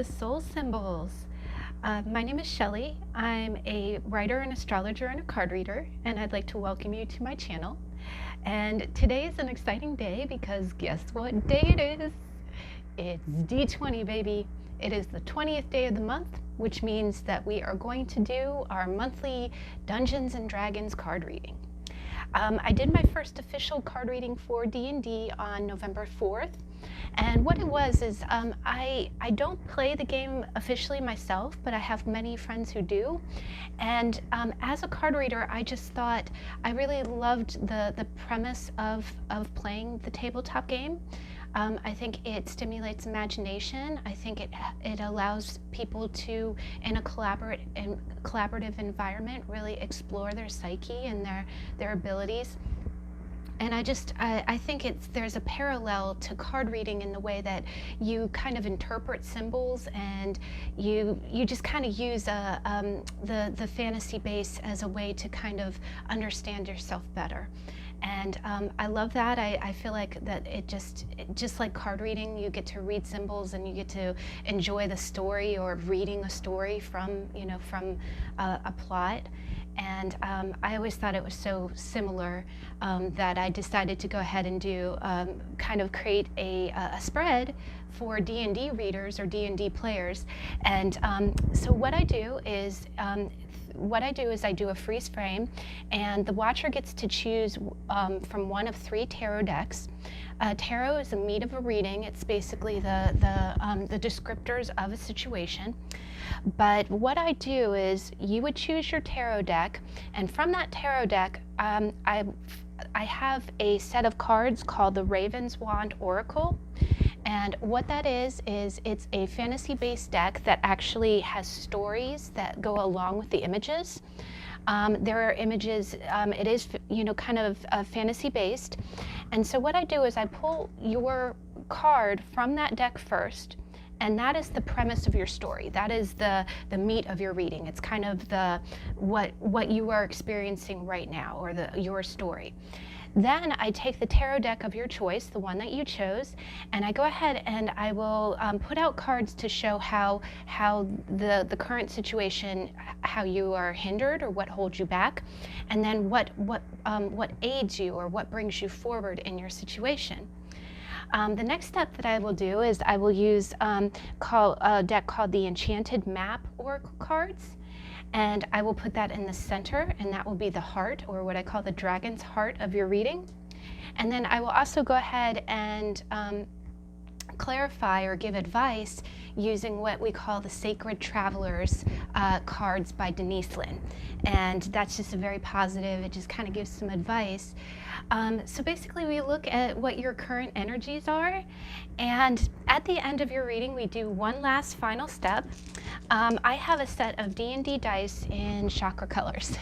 the soul symbols. My name is Shelley. I'm a writer, an astrologer, and a card reader, and I'd like to welcome you to my channel. And today is an exciting day because guess what day it is? It's D20, baby. It is the 20th day of the month, which means that we are going to do our monthly Dungeons & Dragons card reading. I did my first official card reading for D&D on November 4th. And what it was is I don't play the game officially myself, but I have many friends who do. And as a card reader, I just thought I really loved the premise of playing the tabletop game. I think it stimulates imagination. I think it allows people to, in a collaborative environment, really explore their psyche and their abilities. And I think there's a parallel to card reading in the way that you kind of interpret symbols and you just kind of use the fantasy base as a way to kind of understand yourself better. And I love that. I feel like that it just like card reading, you get to read symbols and you get to enjoy the story or reading a story from a plot. And I always thought it was so similar that I decided to go ahead and do kind of create a spread for D&D readers or D&D players. And so what I do is I do a freeze frame, and the watcher gets to choose from one of 3 tarot decks. Tarot is the meat of a reading. It's basically the descriptors of a situation. But what I do is you would choose your tarot deck, and from that tarot deck, I have a set of cards called the Raven's Wand Oracle. And what that is it's a fantasy-based deck that actually has stories that go along with the images. There are images, it is kind of fantasy-based. And so what I do is I pull your card from that deck first, and that is the premise of your story. That is the meat of your reading. It's kind of what you are experiencing right now, or your story. Then I take the tarot deck of your choice, the one that you chose, and I go ahead and I will put out cards to show how the current situation, how you are hindered or what holds you back, and then what aids you or what brings you forward in your situation. The next step that I will do is I will use a deck called the Enchanted Map Oracle cards. And I will put that in the center, and that will be the heart, or what I call the dragon's heart of your reading. And then I will also go ahead and clarify or give advice using what we call the Sacred Travelers cards by Denise Linn. And that's just a very positive, it just kind of gives some advice. So basically we look at what your current energies are, and at the end of your reading we do one last final step. I have a set of D&D dice in chakra colors.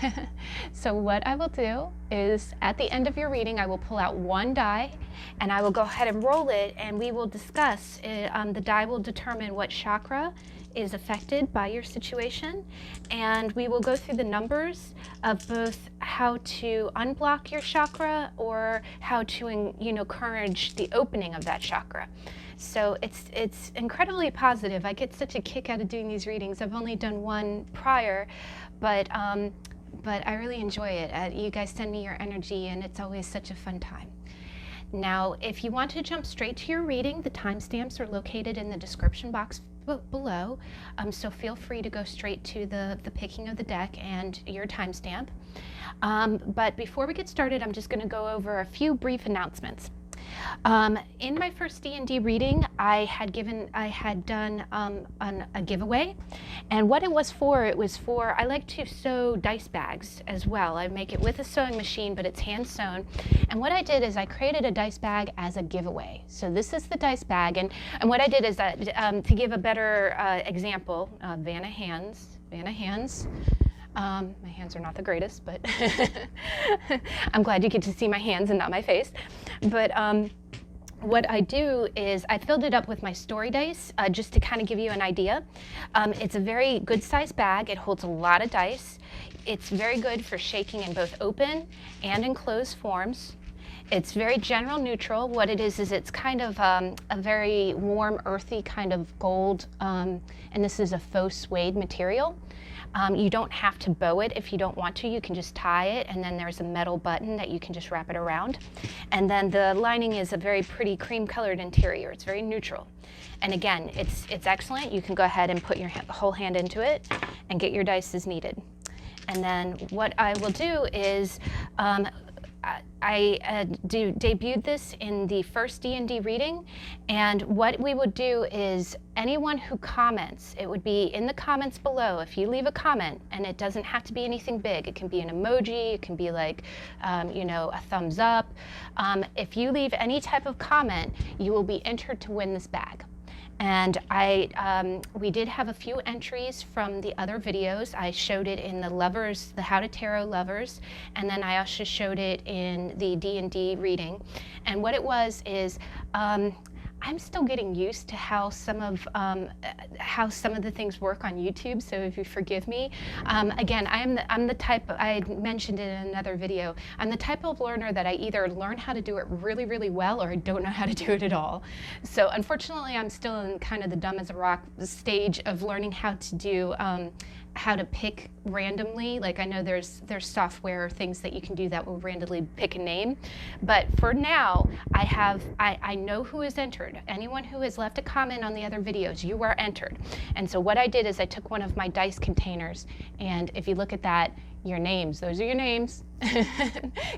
So what I will do is at the end of your reading I will pull out one die and I will go ahead and roll it, and we will discuss the die will determine what chakra is affected by your situation, and we will go through the numbers of both how to unblock your chakra or how to encourage the opening of that chakra. So it's incredibly positive. I get such a kick out of doing these readings. I've only done one prior, but I really enjoy it. You guys send me your energy, and it's always such a fun time. Now, if you want to jump straight to your reading, the timestamps are located in the description box below, so feel free to go straight to the picking of the deck and your timestamp. But before we get started, I'm just going to go over a few brief announcements. In my first D&D reading, I had done a giveaway, and what it was for, I like to sew dice bags as well. I make it with a sewing machine, but it's hand sewn. And what I did is I created a dice bag as a giveaway. So this is the dice bag, and what I did is that to give a better example, Vanna hands. My hands are not the greatest, but I'm glad you get to see my hands and not my face. But what I do is I filled it up with my story dice just to kind of give you an idea. It's a very good sized bag. It holds a lot of dice. It's very good for shaking in both open and enclosed forms. It's very general neutral. What it is it's kind of a very warm, earthy kind of gold, and this is a faux suede material. You don't have to bow it if you don't want to. You can just tie it, and then there's a metal button that you can just wrap it around. And then the lining is a very pretty cream-colored interior. It's very neutral. And again, it's excellent. You can go ahead and put your whole hand into it and get your dice as needed. And then what I will do is I debuted this in the first D&D reading, and what we would do is anyone who comments, it would be in the comments below. If you leave a comment, and it doesn't have to be anything big, it can be an emoji, it can be like you know, a thumbs up. If you leave any type of comment, you will be entered to win this bag. And we did have a few entries from the other videos. I showed it in the lovers, the How to Tarot lovers, and then I also showed it in the D&D reading. And what it was is, I'm still getting used to how some of the things work on YouTube. So if you forgive me, again, I'm the type, I mentioned it in another video, I'm the type of learner that I either learn how to do it really, really well, or I don't know how to do it at all. So unfortunately, I'm still in kind of the dumb as a rock stage of learning how to do how to pick randomly. Like, I know there's software or things that you can do that will randomly pick a name, but for now I know who is entered. Anyone who has left a comment on the other videos, you are entered. And so what I did is I took one of my dice containers, and if you look at that, your names, those are your names.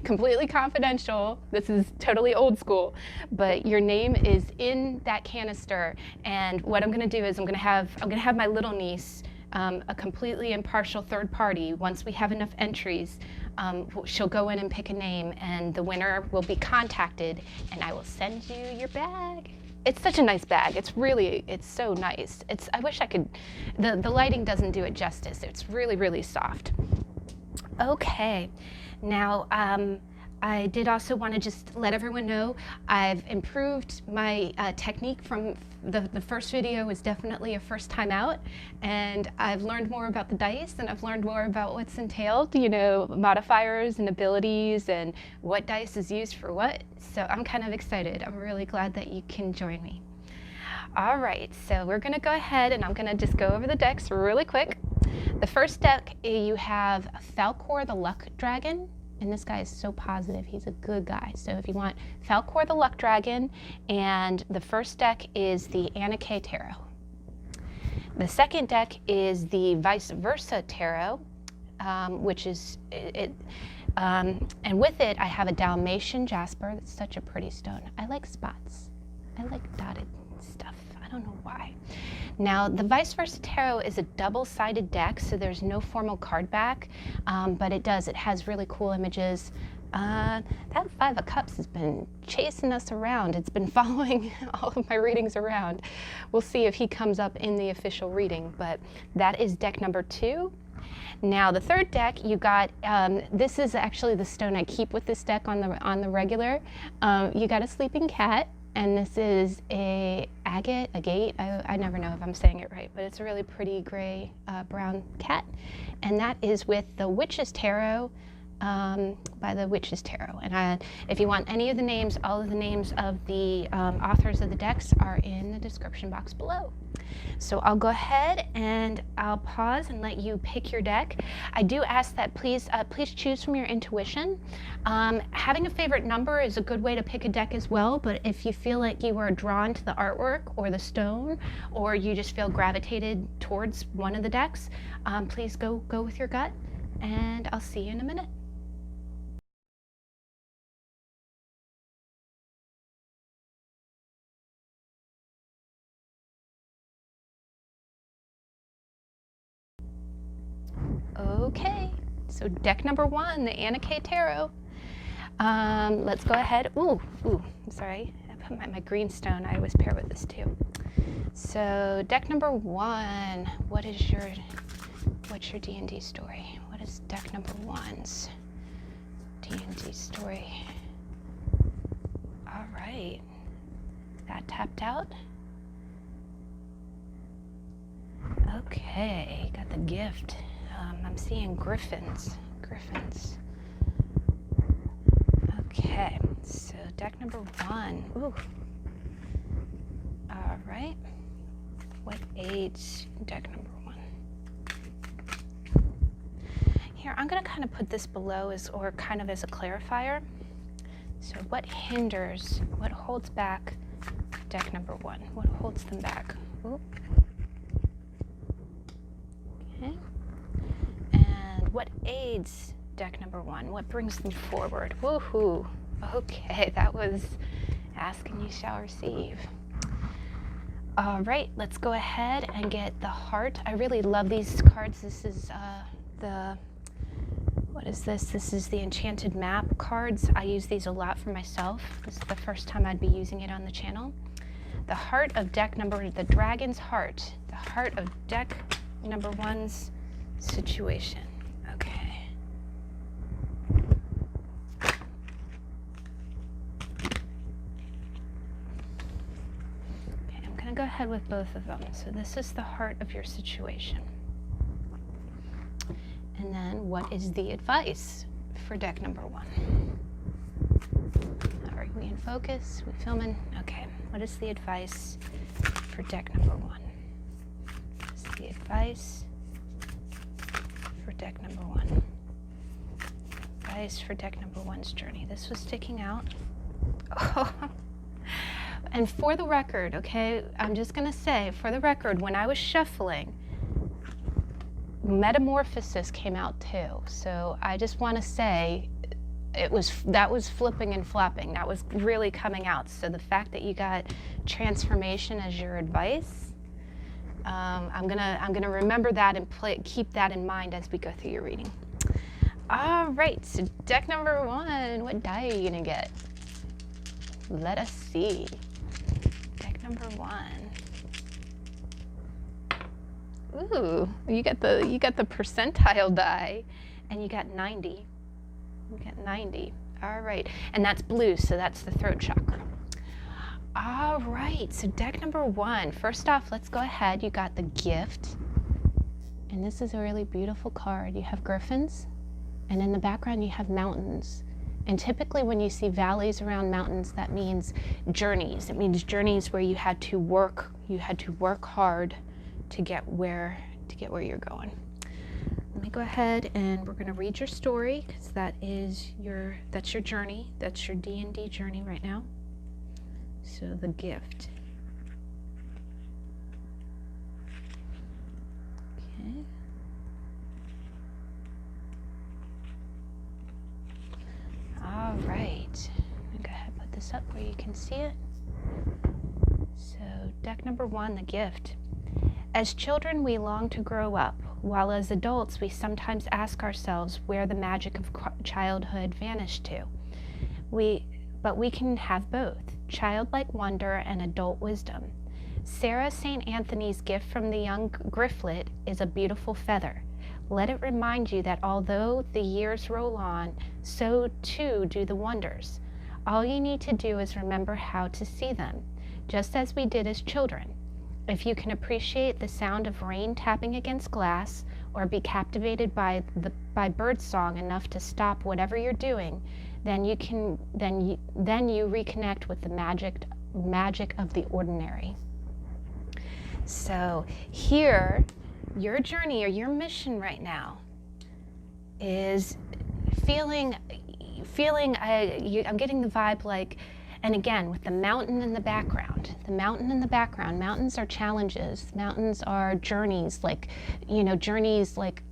Completely confidential. This is totally old school, but your name is in that canister. And what I'm going to do is I'm going to have my little niece, a completely impartial third party. Once we have enough entries, she'll go in and pick a name, and the winner will be contacted, and I will send you your bag. It's such a nice bag. It's so nice. I wish I could, the lighting doesn't do it justice. It's really, really soft. Okay, now I did also want to just let everyone know I've improved my technique from the first video. Was definitely a first time out, and I've learned more about the dice, and I've learned more about what's entailed, you know, modifiers and abilities and what dice is used for what. So I'm kind of excited. I'm really glad that you can join me. All right, so we're going to go ahead and I'm going to just go over the decks really quick. The first deck, you have Falkor the Luck Dragon. And this guy is so positive. He's a good guy. So if you want Falkor the Luck Dragon, and the first deck is the Enchanted Tarot. The second deck is the Vice Versa Tarot, which is it. And with it, I have a Dalmatian Jasper. That's such a pretty stone. I like spots. I like dotted stuff. I don't know why. Now, the Vice Versa Tarot is a double-sided deck, so there's no formal card back, but it has really cool images. That Five of Cups has been chasing us around. It's been following all of my readings around. We'll see if he comes up in the official reading, but that is deck number 2. Now, the third deck, you got, this is actually the stone I keep with this deck on the regular. You got a sleeping cat. And this is a agate, I never know if I'm saying it right, but it's a really pretty gray brown cat. And that is with the Witch's Tarot, by the Witch's Tarot. And if you want any of the names, all of the names of the authors of the decks are in the description box below. So I'll go ahead and I'll pause and let you pick your deck. I do ask that please choose from your intuition. Having a favorite number is a good way to pick a deck as well, but if you feel like you are drawn to the artwork or the stone, or you just feel gravitated towards one of the decks, please go with your gut, and I'll see you in a minute. Okay, so deck number 1, the Enchanted Tarot. Let's go ahead. Ooh, I'm sorry. I put my green stone. I always pair with this too. So deck number 1. What's your D&D story? What is deck number 1's D&D story? All right, that tapped out. Okay, got the gift. I'm seeing griffins. Okay, deck number 1. Ooh. All right. What age? Deck number 1. Here, I'm going to kind of put this below or kind of as a clarifier. So what hinders, what holds back deck number 1? What holds them back? Ooh. Okay. And what aids deck number 1? What brings them forward? Woohoo. Okay, that was ask and you shall receive. All right, let's go ahead and get the heart. I really love these cards. This is what is this? This is the Enchanted map cards. I use these a lot for myself. This is the first time I'd be using it on the channel. The heart of deck number, the dragon's heart. The heart of deck number 1's situation. Okay. Okay, I'm gonna go ahead with both of them. So this is the heart of your situation. And then what is the advice for deck number 1? All right, we in focus, we filming. Okay, what is the advice for deck number 1? What is the advice for deck number 1? Advice for deck number 1's journey. This was sticking out. Oh. And for the record, okay, I'm just gonna say, for the record, when I was shuffling, Metamorphosis came out too. So I just want to say that was flipping and flopping. That was really coming out. So the fact that you got transformation as your advice, I'm gonna remember that and keep that in mind as we go through your reading. All right, so deck number 1, what die are you gonna get? Let us see. Deck number 1. Ooh, you got the percentile die, and you got 90. You got 90. All right, and that's blue, so that's the throat chakra. All right, so deck number 1. First off, let's go ahead. You got the gift, and this is a really beautiful card. You have griffins, and in the background you have mountains. And typically when you see valleys around mountains, that means journeys. It means journeys where you had to work hard to get where you're going. Let me go ahead and we're going to read your story, because that's your journey. That's your D&D journey right now. So the gift. Okay. All right. I'm going to go ahead and put this up where you can see it. So deck number 1, the gift. As children, we long to grow up, while as adults, we sometimes ask ourselves where the magic of childhood vanished to. But we can have both, childlike wonder and adult wisdom. Sarah St. Anthony's gift from the young grifflet is a beautiful feather. Let it remind you that although the years roll on, so too do the wonders. All you need to do is remember how to see them, just as we did as children. If you can appreciate the sound of rain tapping against glass, or be captivated by birdsong enough to stop whatever you're doing, then you reconnect with the magic of the ordinary. So here, your journey or your mission right now is feeling. I'm getting the vibe like. And again, with the mountain in the background, mountains are challenges. Mountains are journeys, journeys like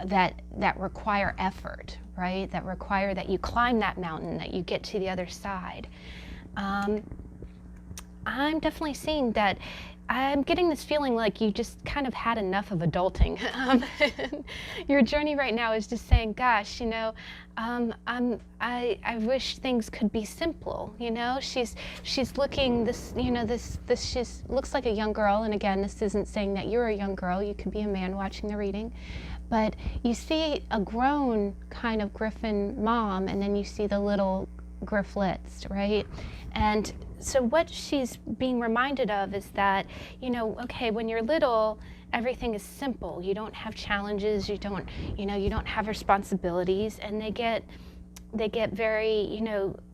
that require effort, right? That require that you climb that mountain, that you get to the other side. I'm definitely seeing that. I'm getting this feeling like you just kind of had enough of adulting. Your journey right now is just saying, gosh, I wish things could be simple. She's looking she looks like a young girl. And again, this isn't saying that you're a young girl. You could be a man watching the reading. But you see a grown kind of griffin mom, and then you see the little grifflets, right? And so what she's being reminded of is that, okay, when you're little, everything is simple. You don't have challenges, you don't have responsibilities, and they get very,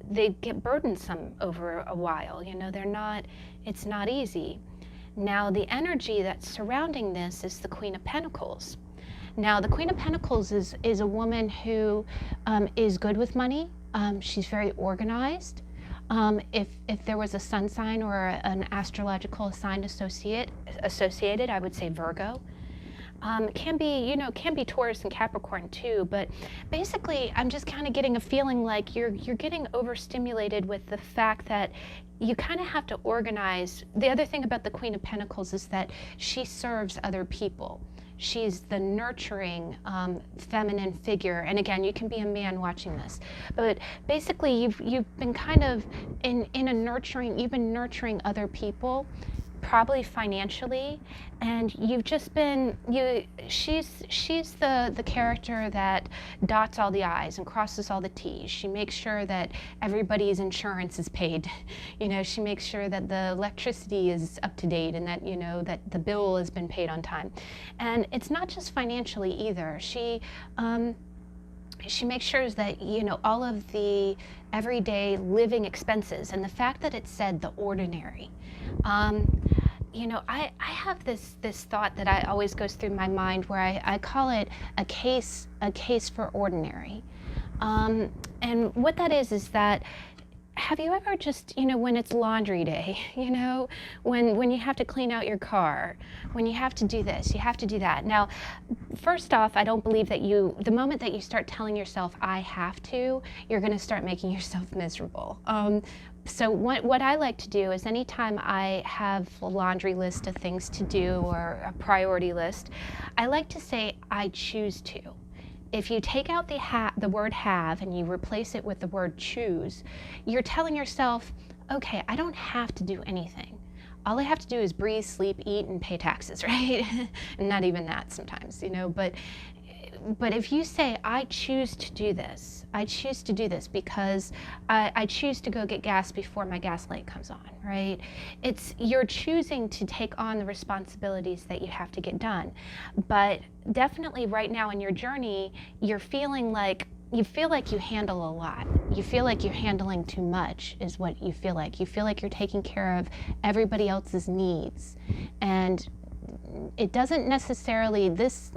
they get burdensome over a while. You know, it's not easy. Now, the energy that's surrounding this is the Queen of Pentacles. Now, the Queen of Pentacles is a woman who is good with money. She's very organized. If there was a sun sign or an astrological sign associated, I would say Virgo. Can be Taurus and Capricorn too, but basically I'm just kind of getting a feeling like you're getting overstimulated with the fact that you kind of have to organize. The other thing about the Queen of Pentacles is that she serves other people. She's the nurturing feminine figure, and again, you can be a man watching this, but basically you've been kind of in a nurturing. You've been nurturing other people, probably financially, and you've just been she's the character that dots all the I's and crosses all the T's. She makes sure that everybody's insurance is paid. You know, she makes sure that the electricity is up to date and that, you know, that the bill has been paid on time. And it's not just financially either. She makes sure that, you know, all of the everyday living expenses, and the fact that it said the ordinary. You know, I have this thought that I always goes through my mind where I call it a case for ordinary. And what that is that, have you ever just, you know, when it's laundry day, you know, when you have to clean out your car, when you have to do this, you have to do that. Now, first off, I don't believe that the moment that you start telling yourself, I have to, you're going to start making yourself miserable. So what I like to do is anytime I have a laundry list of things to do or a priority list, I like to say, I choose to. If you take out the word have and you replace it with the word choose, you're telling yourself, okay, I don't have to do anything. All I have to do is breathe, sleep, eat, and pay taxes, right? And not even that sometimes, you know, but if you say, I choose to do this, I choose to do this because I choose to go get gas before my gas light comes on, right? You're choosing to take on the responsibilities that you have to get done. But definitely right now in your journey, you're feeling like you handle a lot. You feel like you're handling too much is what you feel like. You feel like you're taking care of everybody else's needs. And it doesn't necessarily, this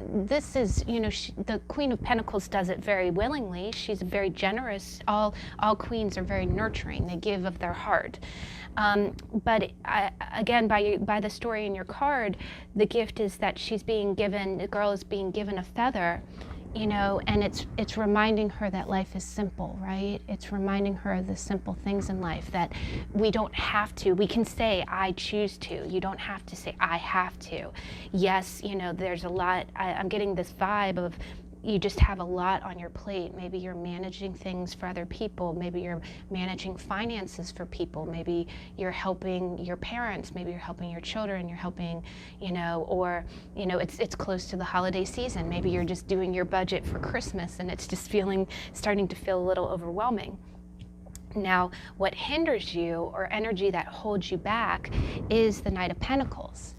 is, you know, the Queen of Pentacles does it very willingly. She's very generous. All queens are very nurturing. They give of their heart. But again, by the story in your card, the gift is that the girl is being given a feather, you know, and it's reminding her that life is simple, right? It's reminding her of the simple things in life, that we don't have to. We can say, I choose to. You don't have to say, I have to. Yes, you know, there's a lot. I'm getting this vibe of, you just have a lot on your plate. Maybe you're managing things for other people. Maybe you're managing finances for people. Maybe you're helping your parents. Maybe you're helping your children. You're helping, you know, or, you know, it's close to the holiday season. Maybe you're just doing your budget for Christmas and it's just starting to feel a little overwhelming. Now, what hinders you, or energy that holds you back, is the Knight of Pentacles.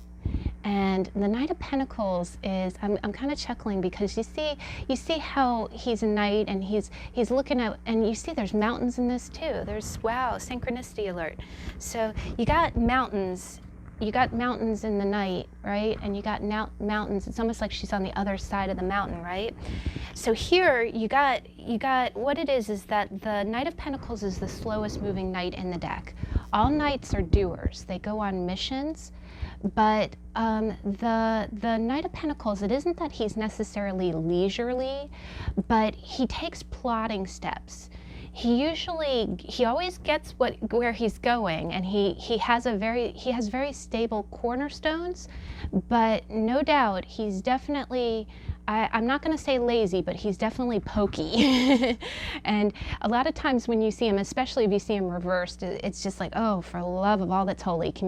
And the Knight of Pentacles is, I'm kind of chuckling because you see how he's a knight and he's looking at, and you see there's mountains in this too. There's, wow, synchronicity alert. So you got mountains in the night, right? And you got mountains. It's almost like she's on the other side of the mountain, right? So here you got what it is that the Knight of Pentacles is the slowest moving knight in the deck. All knights are doers. They go on missions. But the Knight of Pentacles, it isn't that he's necessarily leisurely, but he takes plodding steps. He always gets where he's going, and he has very stable cornerstones, but no doubt he's definitely, I'm not going to say lazy, but he's definitely pokey. And a lot of times when you see him, especially if you see him reversed, it's just like, oh, for the love of all that's holy, can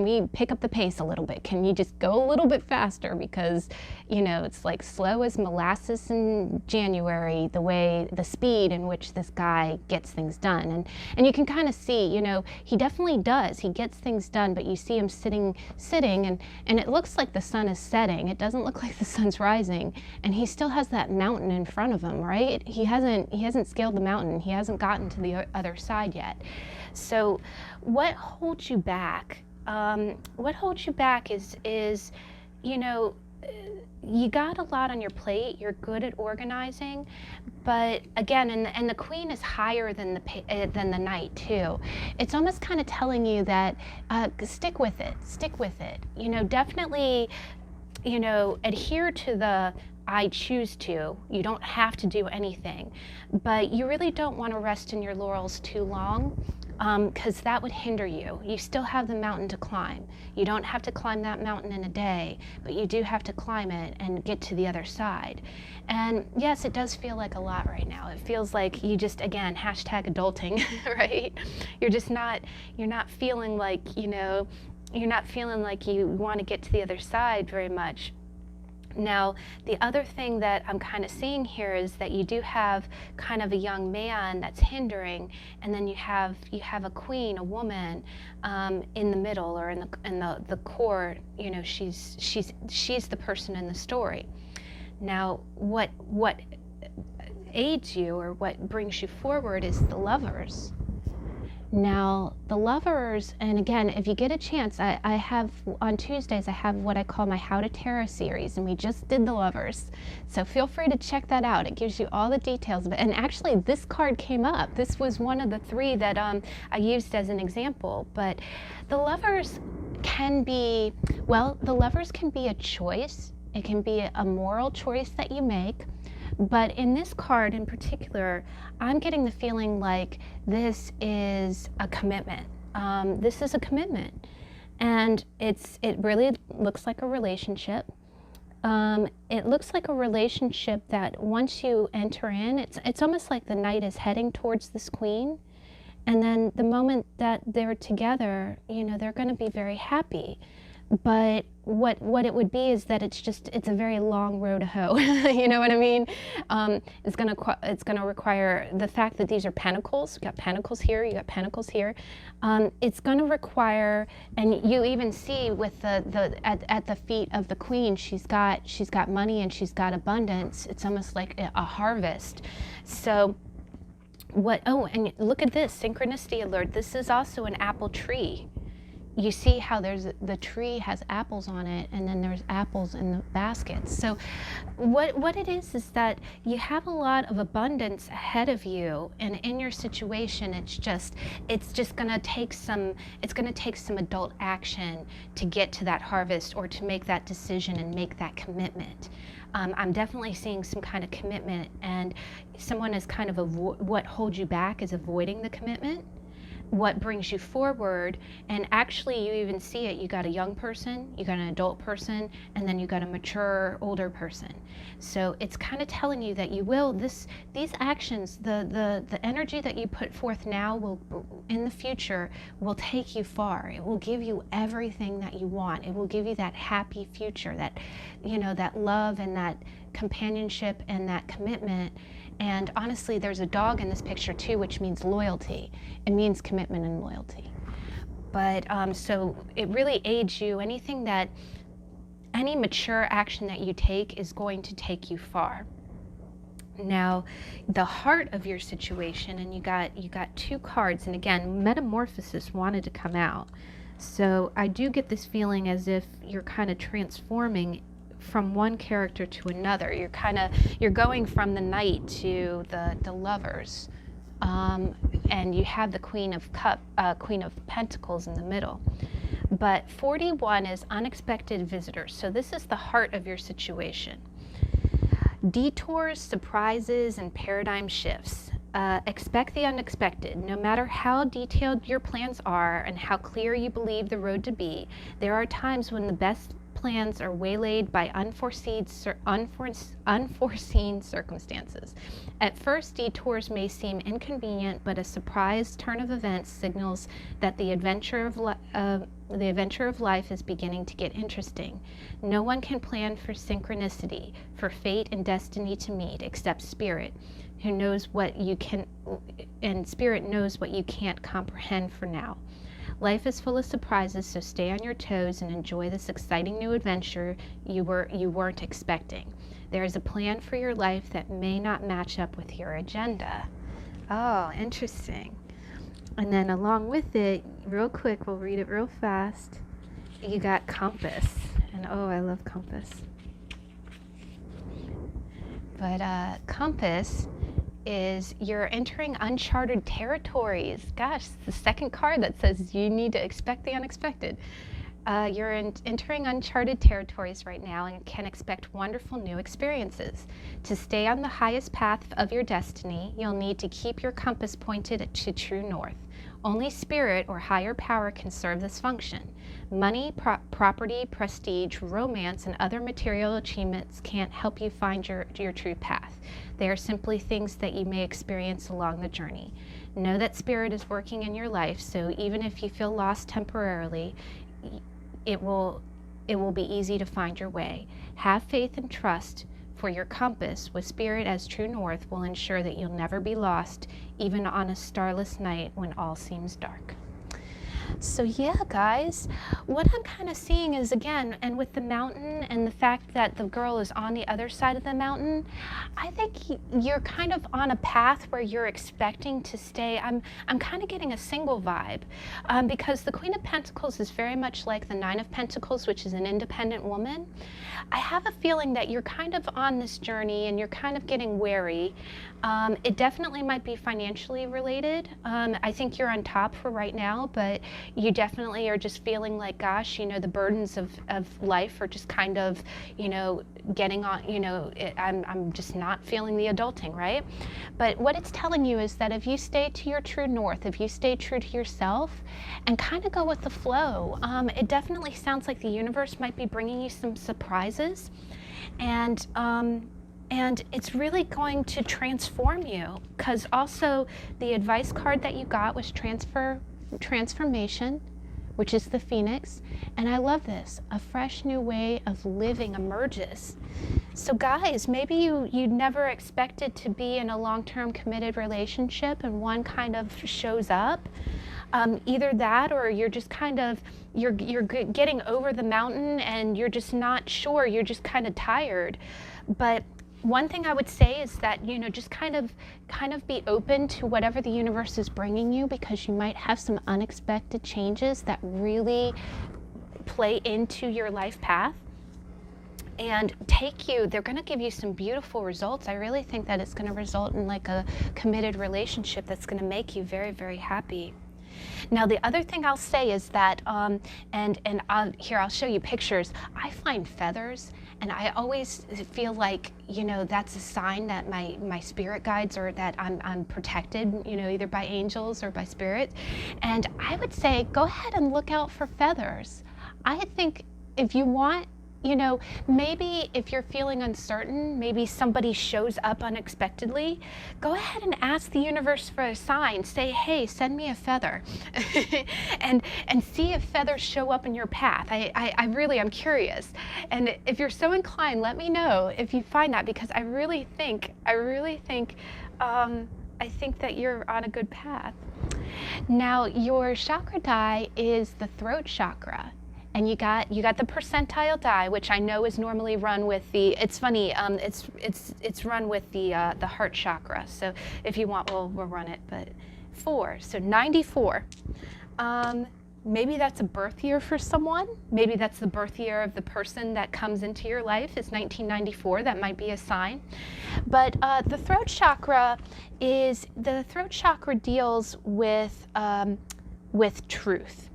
we pick up the pace a little bit? Can you just go a little bit faster? Because, you know, it's like slow as molasses in January, the speed in which this guy gets things done. And you can kind of see, you know, he definitely does. He gets things done, but you see him sitting, and it looks like the sun is setting. It doesn't look like the sun's rising. going, and he still has that mountain in front of him, right? He hasn't scaled the mountain. He hasn't gotten to the other side yet. So what holds you back? What holds you back is, you know, you got a lot on your plate. You're good at organizing, but again, and the queen is higher than the knight too. It's almost kind of telling you that stick with it. Stick with it. You know, definitely, you know, adhere to the I choose to. You don't have to do anything, but you really don't want to rest in your laurels too long, because that would hinder you. You still have the mountain to climb. You don't have to climb that mountain in a day, but you do have to climb it and get to the other side. And yes, it does feel like a lot right now. It feels like you just, again, #adulting, right? You're not feeling like, you know, you're not feeling like you want to get to the other side very much. Now, the other thing that I'm kind of seeing here is that you do have kind of a young man that's hindering, and then you have a queen, a woman, in the middle or in the core. You know, she's the person in the story. Now, what aids you or what brings you forward is the Lovers. Now, the Lovers, and again, if you get a chance, I have, on Tuesdays, I have what I call my How to Tarot series, and we just did the Lovers. So feel free to check that out. It gives you all the details of it. And actually, this card came up. This was one of the 3 that I used as an example. But the Lovers can be, well, the Lovers can be a choice. It can be a moral choice that you make. But in this card in particular, I'm getting the feeling like this is a commitment. This is a commitment. And it really looks like a relationship. It looks like a relationship that once you enter in, it's almost like the knight is heading towards this queen. And then the moment that they're together, you know, they're going to be very happy. But what it would be is that it's a very long road to hoe. You know what I mean? It's gonna require the fact that these are pentacles. You got pentacles here. You got pentacles here. It's gonna require, and you even see with at the feet of the queen, she's got money and she's got abundance. It's almost like a harvest. So. Oh, and look at this synchronicity alert. This is also an apple tree. You see how the tree has apples on it, and then there's apples in the baskets. So what it is that you have a lot of abundance ahead of you, and in your situation, it's just going to take some adult action to get to that harvest or to make that decision and make that commitment. I'm definitely seeing some kind of commitment, and someone is kind of what holds you back is avoiding the commitment. What brings you forward, and actually you even see it, you got a young person, you got an adult person, and then you got a mature older person. So it's kind of telling you that you will, these actions, the energy that you put forth now will, in the future, will take you far. It will give you everything that you want. It will give you that happy future, that, you know, that love and that companionship and that commitment. And honestly, there's a dog in this picture too, which means loyalty. It means commitment and loyalty. But so it really aids you. Any mature action that you take is going to take you far. Now, the heart of your situation, and you got 2 cards, and again, Metamorphosis wanted to come out. So I do get this feeling as if you're kind of transforming from one character to another. You're going from the knight to the Lovers, and you have the Queen of Pentacles in the middle. But 41 is unexpected visitors. So this is the heart of your situation. Detours, surprises, and paradigm shifts. Expect the unexpected. No matter how detailed your plans are and how clear you believe the road to be, there are times when the best plans are waylaid by unforeseen circumstances. At first, detours may seem inconvenient, but a surprise turn of events signals that the adventure of life is beginning to get interesting. No one can plan for synchronicity, for fate and destiny to meet, except Spirit, who knows what you can, and Spirit knows what you can't comprehend for now. Life is full of surprises, so stay on your toes and enjoy this exciting new adventure you weren't expecting. There is a plan for your life that may not match up with your agenda. Oh, interesting. And then along with it, real quick, we'll read it real fast. You got compass. And oh, I love compass. But compass is you're entering uncharted territories. Gosh, the second card that says you need to expect the unexpected. You're entering uncharted territories right now and can expect wonderful new experiences. To stay on the highest path of your destiny, you'll need to keep your compass pointed to true north. Only spirit or higher power can serve this function. Money, property, prestige, romance, and other material achievements can't help you find your true path. They are simply things that you may experience along the journey. Know that spirit is working in your life, so even if you feel lost temporarily, it will be easy to find your way. Have faith and trust, for your compass with spirit as true north will ensure that you'll never be lost, even on a starless night when all seems dark. So yeah, guys, what I'm kind of seeing is, again, and with the mountain and the fact that the girl is on the other side of the mountain, I think you're kind of on a path where you're expecting to stay. I'm kind of getting a single vibe because the Queen of Pentacles is very much like the Nine of Pentacles, which is an independent woman. I have a feeling that you're kind of on this journey and you're kind of getting wary. It definitely might be financially related. I think you're on top for right now, but you definitely are just feeling like, gosh, you know, the burdens of life are just kind of, you know, getting on, you know, I'm just not feeling the adulting, right? But what it's telling you is that if you stay to your true north, if you stay true to yourself and kind of go with the flow, it definitely sounds like the universe might be bringing you some surprises, and it's really going to transform you, because also the advice card that you got was transformation, which is the Phoenix. And I love this. A fresh new way of living emerges. So guys, maybe you never expected to be in a long-term committed relationship and one kind of shows up. Either that, or you're just kind of, you're getting over the mountain and you're just not sure, you're just kind of tired. But one thing I would say is that, you know, just kind of be open to whatever the universe is bringing you, because you might have some unexpected changes that really play into your life path and they're going to give you some beautiful results. I really think that it's going to result in like a committed relationship that's going to make you very, very happy. Now, the other thing I'll say is that, here I'll show you pictures. I find feathers, and I always feel like, you know, that's a sign that my spirit guides, or that I'm protected, you know, either by angels or by spirits. And I would say, go ahead and look out for feathers. I think if you want, you know, maybe if you're feeling uncertain, maybe somebody shows up unexpectedly, go ahead and ask the universe for a sign. Say, hey, send me a feather. and see if feathers show up in your path. I'm curious. And if you're so inclined, let me know if you find that, because I really think that you're on a good path. Now, your chakra die is the throat chakra. And you got the percentile die, which I know is normally run with the. It's funny. It's run with the heart chakra. So if you want, we'll run it. But 4, so 94. Maybe that's a birth year for someone.Maybe that's the birth year of the person that comes into your life. It's 1994. That might be a sign. But the throat chakra deals with truth.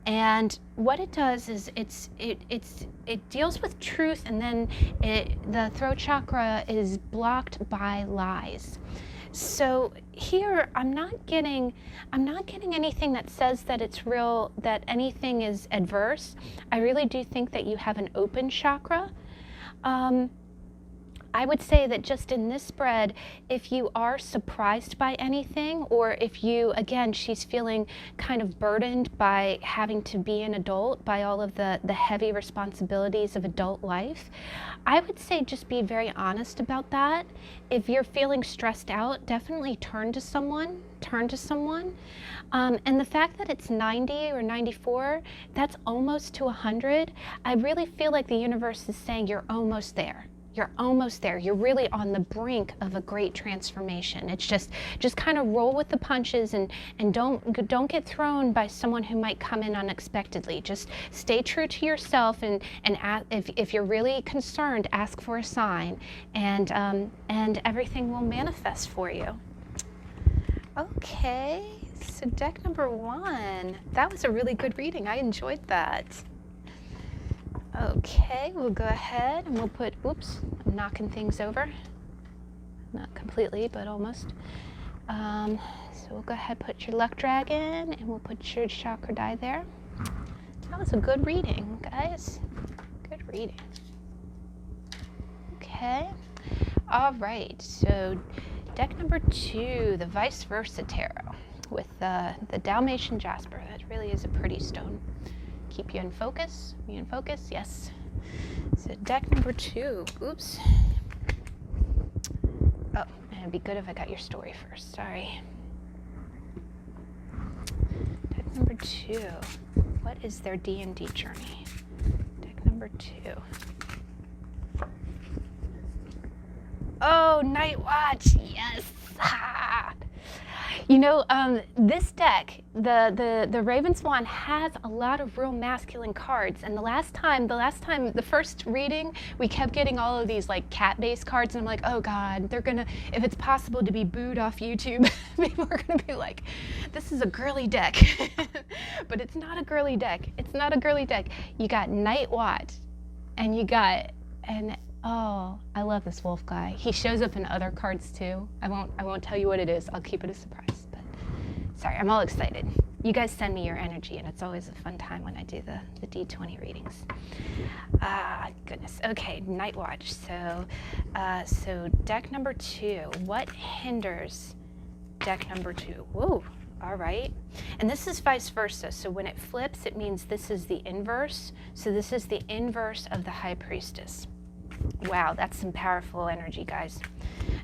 And what it does is it deals with truth, and then the throat chakra is blocked by lies. So here I'm not getting anything that says that it's real, that anything is adverse. I really do think that you have an open chakra. I would say that just in this spread, if you are surprised by anything, or if you, again, she's feeling kind of burdened by having to be an adult, by all of the heavy responsibilities of adult life, I would say just be very honest about that. If you're feeling stressed out, definitely turn to someone. And the fact that it's 90 or 94, that's almost to 100. I really feel like the universe is saying you're almost there. You're almost there. You're really on the brink of a great transformation. It's just kind of roll with the punches, and don't get thrown by someone who might come in unexpectedly. Just stay true to yourself, and if you're really concerned, ask for a sign, and everything will manifest for you. Okay, so deck number 1. That was a really good reading. I enjoyed that. Okay, we'll go ahead and we'll put, oops, I'm knocking things over. Not completely, but almost. So we'll go ahead, put your luck dragon, and we'll put your chakra die there. That was a good reading, guys. Good reading. Okay. All right, so deck number 2, the Vice Versa Tarot with the Dalmatian Jasper. That really is a pretty stone. Keep you in focus. You in focus? Yes. So deck number 2. Oops. Oh, it'd be good if I got your story first. Sorry. Deck number 2. What is their D&D journey? Deck number 2. Oh, Night Watch. Yes. Ha! You know, this deck, the Ravenswan, has a lot of real masculine cards. And the first reading, we kept getting all of these like cat-based cards, and I'm like, oh God, they're gonna, if it's possible to be booed off YouTube, people are gonna be like, this is a girly deck. But it's not a girly deck. It's not a girly deck. You got Night Watch, and you got, oh, I love this wolf guy. He shows up in other cards too. I won't tell you what it is. I'll keep it a surprise. But sorry, I'm all excited. You guys send me your energy, and it's always a fun time when I do the D20 readings. Goodness. Okay, Night Watch. So deck number 2. What hinders deck number 2? Whoa. All right. And this is vice versa. So when it flips, it means this is the inverse. So this is the inverse of the High Priestess. Wow, that's some powerful energy, guys.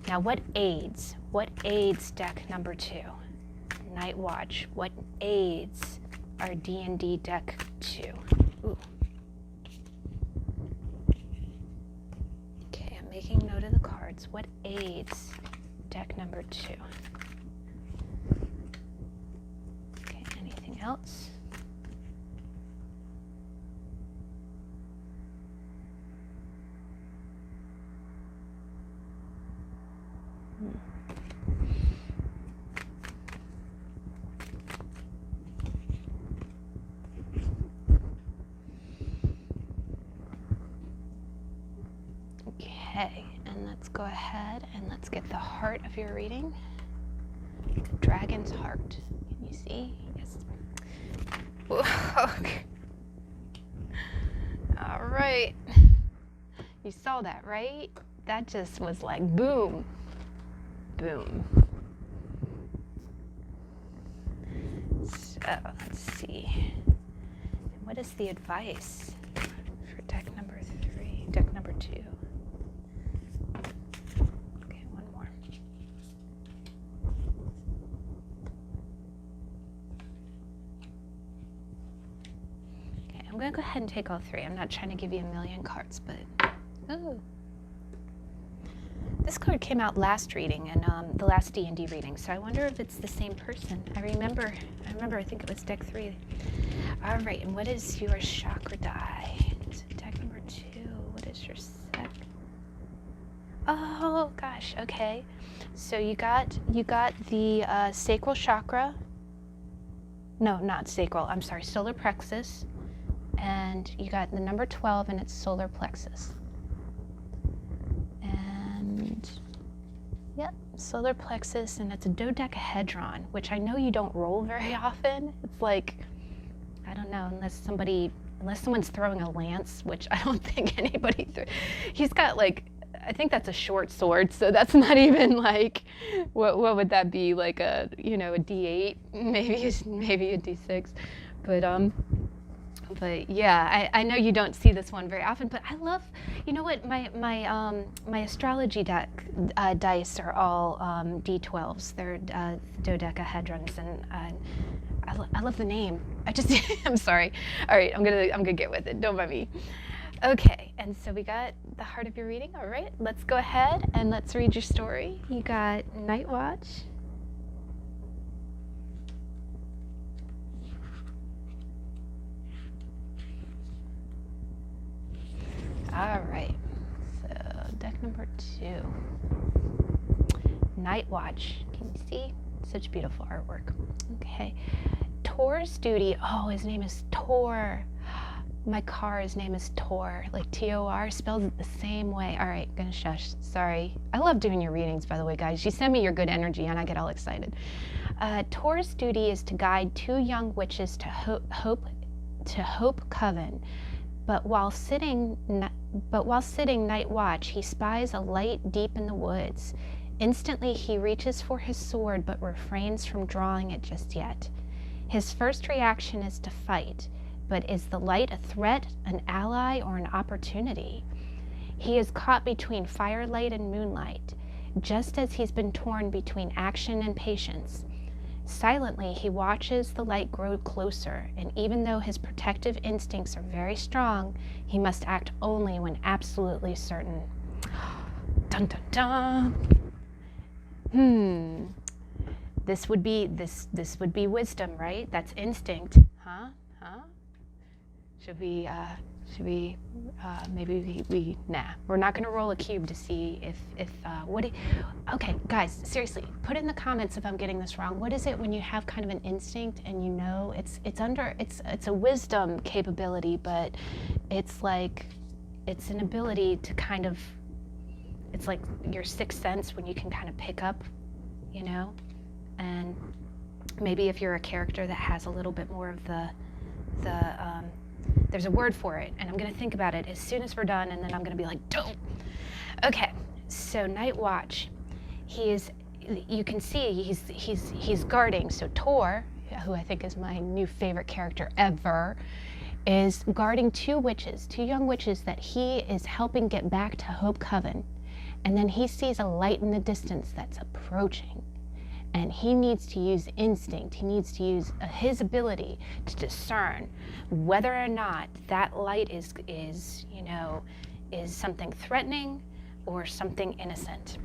Now, what aids deck number 2? Night Watch. What aids our D&D deck 2? Ooh. Okay, I'm making note of the cards. What aids deck number 2? Okay, anything else? Okay, and let's go ahead and let's get the heart of your reading. The dragon's heart. Can you see? Yes. Whoa. All right. You saw that, right? That just was like boom. Boom. So let's see. What is the advice for deck number 3? Deck number 2. Okay, one more. Okay, I'm going to go ahead and take all 3. I'm not trying to give you a million cards, but oh. This card came out last reading, and the last D&D reading, so I wonder if it's the same person. I remember, I think it was deck 3. All right, and what is your chakra die? So deck number 2, what is your sec? Oh, gosh, okay. So you got the sacral chakra. No, not sacral, I'm sorry, solar plexus. And you got the number 12, and it's solar plexus. Yep, solar plexus, and it's a dodecahedron, which I know you don't roll very often. It's like, I don't know, unless someone's throwing a lance, which I don't think anybody threw. He's got like I think that's a short sword, so that's not even like, what would that be, like a, you know, a D8, maybe a D6, but yeah, I know you don't see this one very often, but I love, you know what, my astrology deck dice are all D12s. They're dodecahedrons, and I love the name. I'm sorry. All right, I'm gonna get with it. Don't mind me. Okay, and so we got the heart of your reading. All right, let's go ahead and let's read your story. You got Night Watch. All right, so deck number 2. Night Watch. Can you see? Such beautiful artwork. Okay. Tor's duty. Oh, his name is Tor. My car, his name is Tor, like T-O-R, spelled the same way. All right, gonna shush. Sorry. I love doing your readings, by the way, guys. You send me your good energy, and I get all excited. Tor's duty is to guide 2 young witches to Hope Coven. But while sitting night watch, he spies a light deep in the woods. Instantly, he reaches for his sword, but refrains from drawing it just yet. His first reaction is to fight, but is the light a threat, an ally, or an opportunity? He is caught between firelight and moonlight, just as he's been torn between action and patience. Silently, he watches the light grow closer, and even though his protective instincts are very strong, he must act only when absolutely certain. Dun dun dun. This would be wisdom, right? That's instinct, huh? Should we maybe nah. We're not gonna roll a cube to see if okay, guys, seriously, put in the comments if I'm getting this wrong. What is it when you have kind of an instinct and you know it's a wisdom capability, but it's like, it's an ability to kind of, it's like your sixth sense when you can kind of pick up, you know? And maybe if you're a character that has a little bit more of there's a word for it, and I'm gonna think about it as soon as we're done, and then I'm gonna be like, don't. Okay, so Night Watch. You can see he's guarding. So Tor, who I think is my new favorite character ever, is guarding 2 young witches that he is helping get back to Hope Coven. And then he sees a light in the distance that's approaching. And he needs to use instinct. He needs to use his ability to discern whether or not that light is something threatening or something innocent.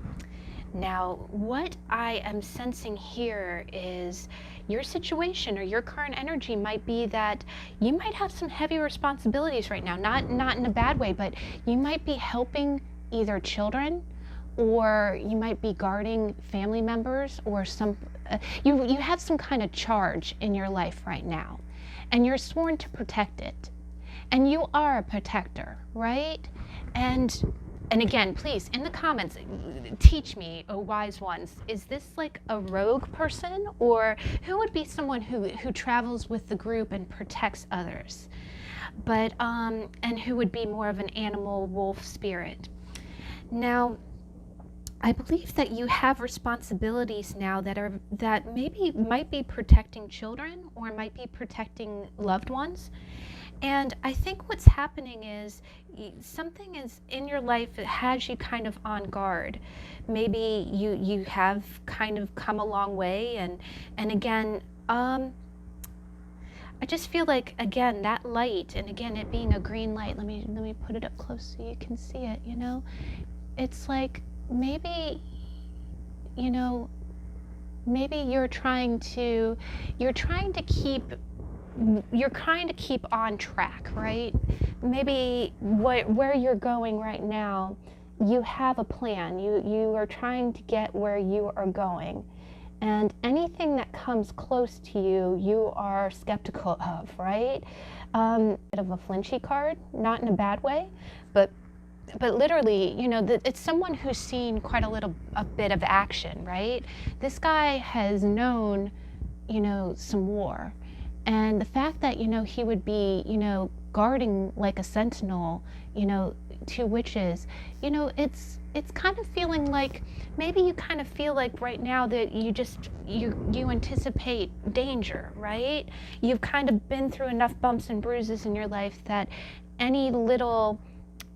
Now, what I am sensing here is your situation or your current energy might be that you might have some heavy responsibilities right now, not in a bad way, but you might be helping either children, or you might be guarding family members, or you have some kind of charge in your life right now, and you're sworn to protect it, and you are a protector, right? And again, please, in the comments, teach me, oh wise ones, is this like a rogue person, or who would be someone who travels with the group and protects others, but and who would be more of an animal wolf spirit? Now, I believe that you have responsibilities now that maybe might be protecting children or might be protecting loved ones. And I think what's happening is something is in your life that has you kind of on guard. Maybe you have kind of come a long way, and again, I just feel like, again, that light, and again, it being a green light, let me put it up close so you can see it, you know? It's like, maybe you're trying to keep on track, right? Maybe where you're going right now, you have a plan. You are trying to get where you are going, and anything that comes close to you, you are skeptical of, right? Bit of a flinchy card, not in a bad way, but literally, it's someone who's seen quite a bit of action, right? This guy has known, some war. And the fact that, he would be, guarding like a sentinel, two witches, you know, it's kind of feeling like maybe you kind of feel like right now that you anticipate danger, right? You've kind of been through enough bumps and bruises in your life that any little,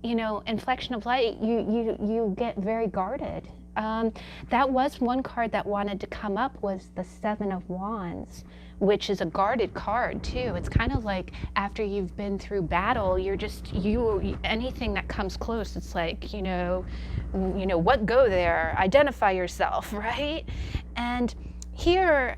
you know, inflection of light, you get very guarded. That was one card that wanted to come up, was the Seven of Wands, which is a guarded card too. It's kind of like after you've been through battle, you're just, anything that comes close, it's like, you know, what, go there, identify yourself, right? And here,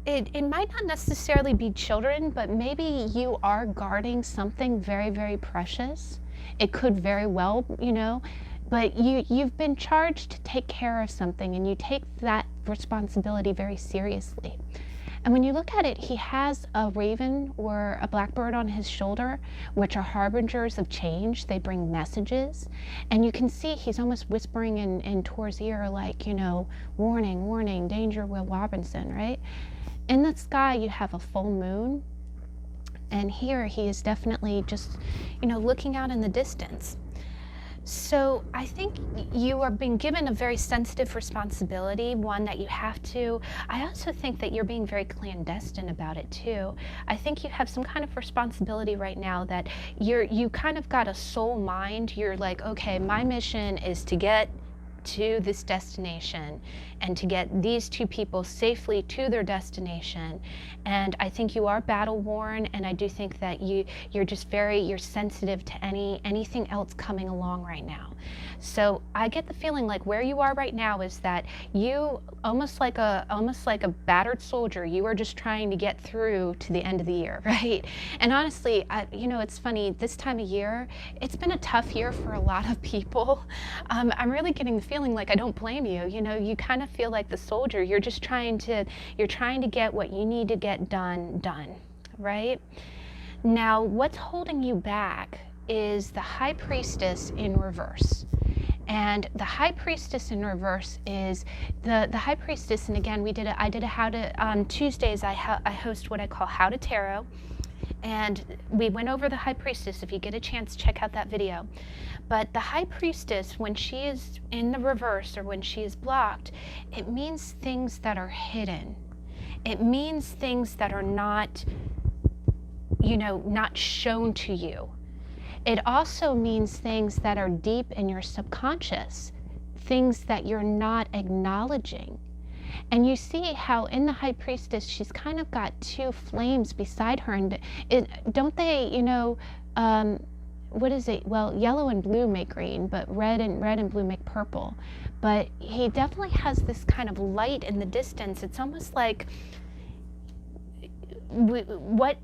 it might not necessarily be children, but maybe you are guarding something very, very precious. It could very well, you know, but you've been charged to take care of something, and you take that responsibility very seriously. And when you look at it, he has a raven or a blackbird on his shoulder, which are harbingers of change. They bring messages. And you can see he's almost whispering in Tor's ear, like, you know, warning, warning, danger, Will Robinson, right? In the sky, you have a full moon. And here he is definitely just, you know, looking out in the distance. So I think you are being given a very sensitive responsibility, one that you have to. I also think that you're being very clandestine about it too. I think you have some kind of responsibility right now that you kind of got a soul mind. You're like, okay, my mission is to get to this destination and to get these two people safely to their destination. And I think you are battle worn, and I do think that you're just you're sensitive to anything else coming along right now. So I get the feeling like where you are right now is that you almost like a battered soldier, you are just trying to get through to the end of the year, right? And honestly, you know, it's funny, this time of year, it's been a tough year for a lot of people. I'm really getting the feeling like I don't blame you. You know, you kind of feel like the soldier. You're just trying to get what you need to get done, right? Now, what's holding you back is the High Priestess in reverse. And the High Priestess in reverse is the High Priestess, and again, I did a how to, on Tuesdays I host what I call How to Tarot, and we went over the High Priestess. If you get a chance, check out that video. But the High Priestess, when she is in the reverse or when she is blocked, it means things that are hidden. It means things that are not, you know, not shown to you. It also means things that are deep in your subconscious, things that you're not acknowledging. And you see how in the High Priestess, she's kind of got two flames beside her. And don't they, you know, what is it? Well, yellow and blue make green, but red and blue make purple. But he definitely has this kind of light in the distance. It's almost like what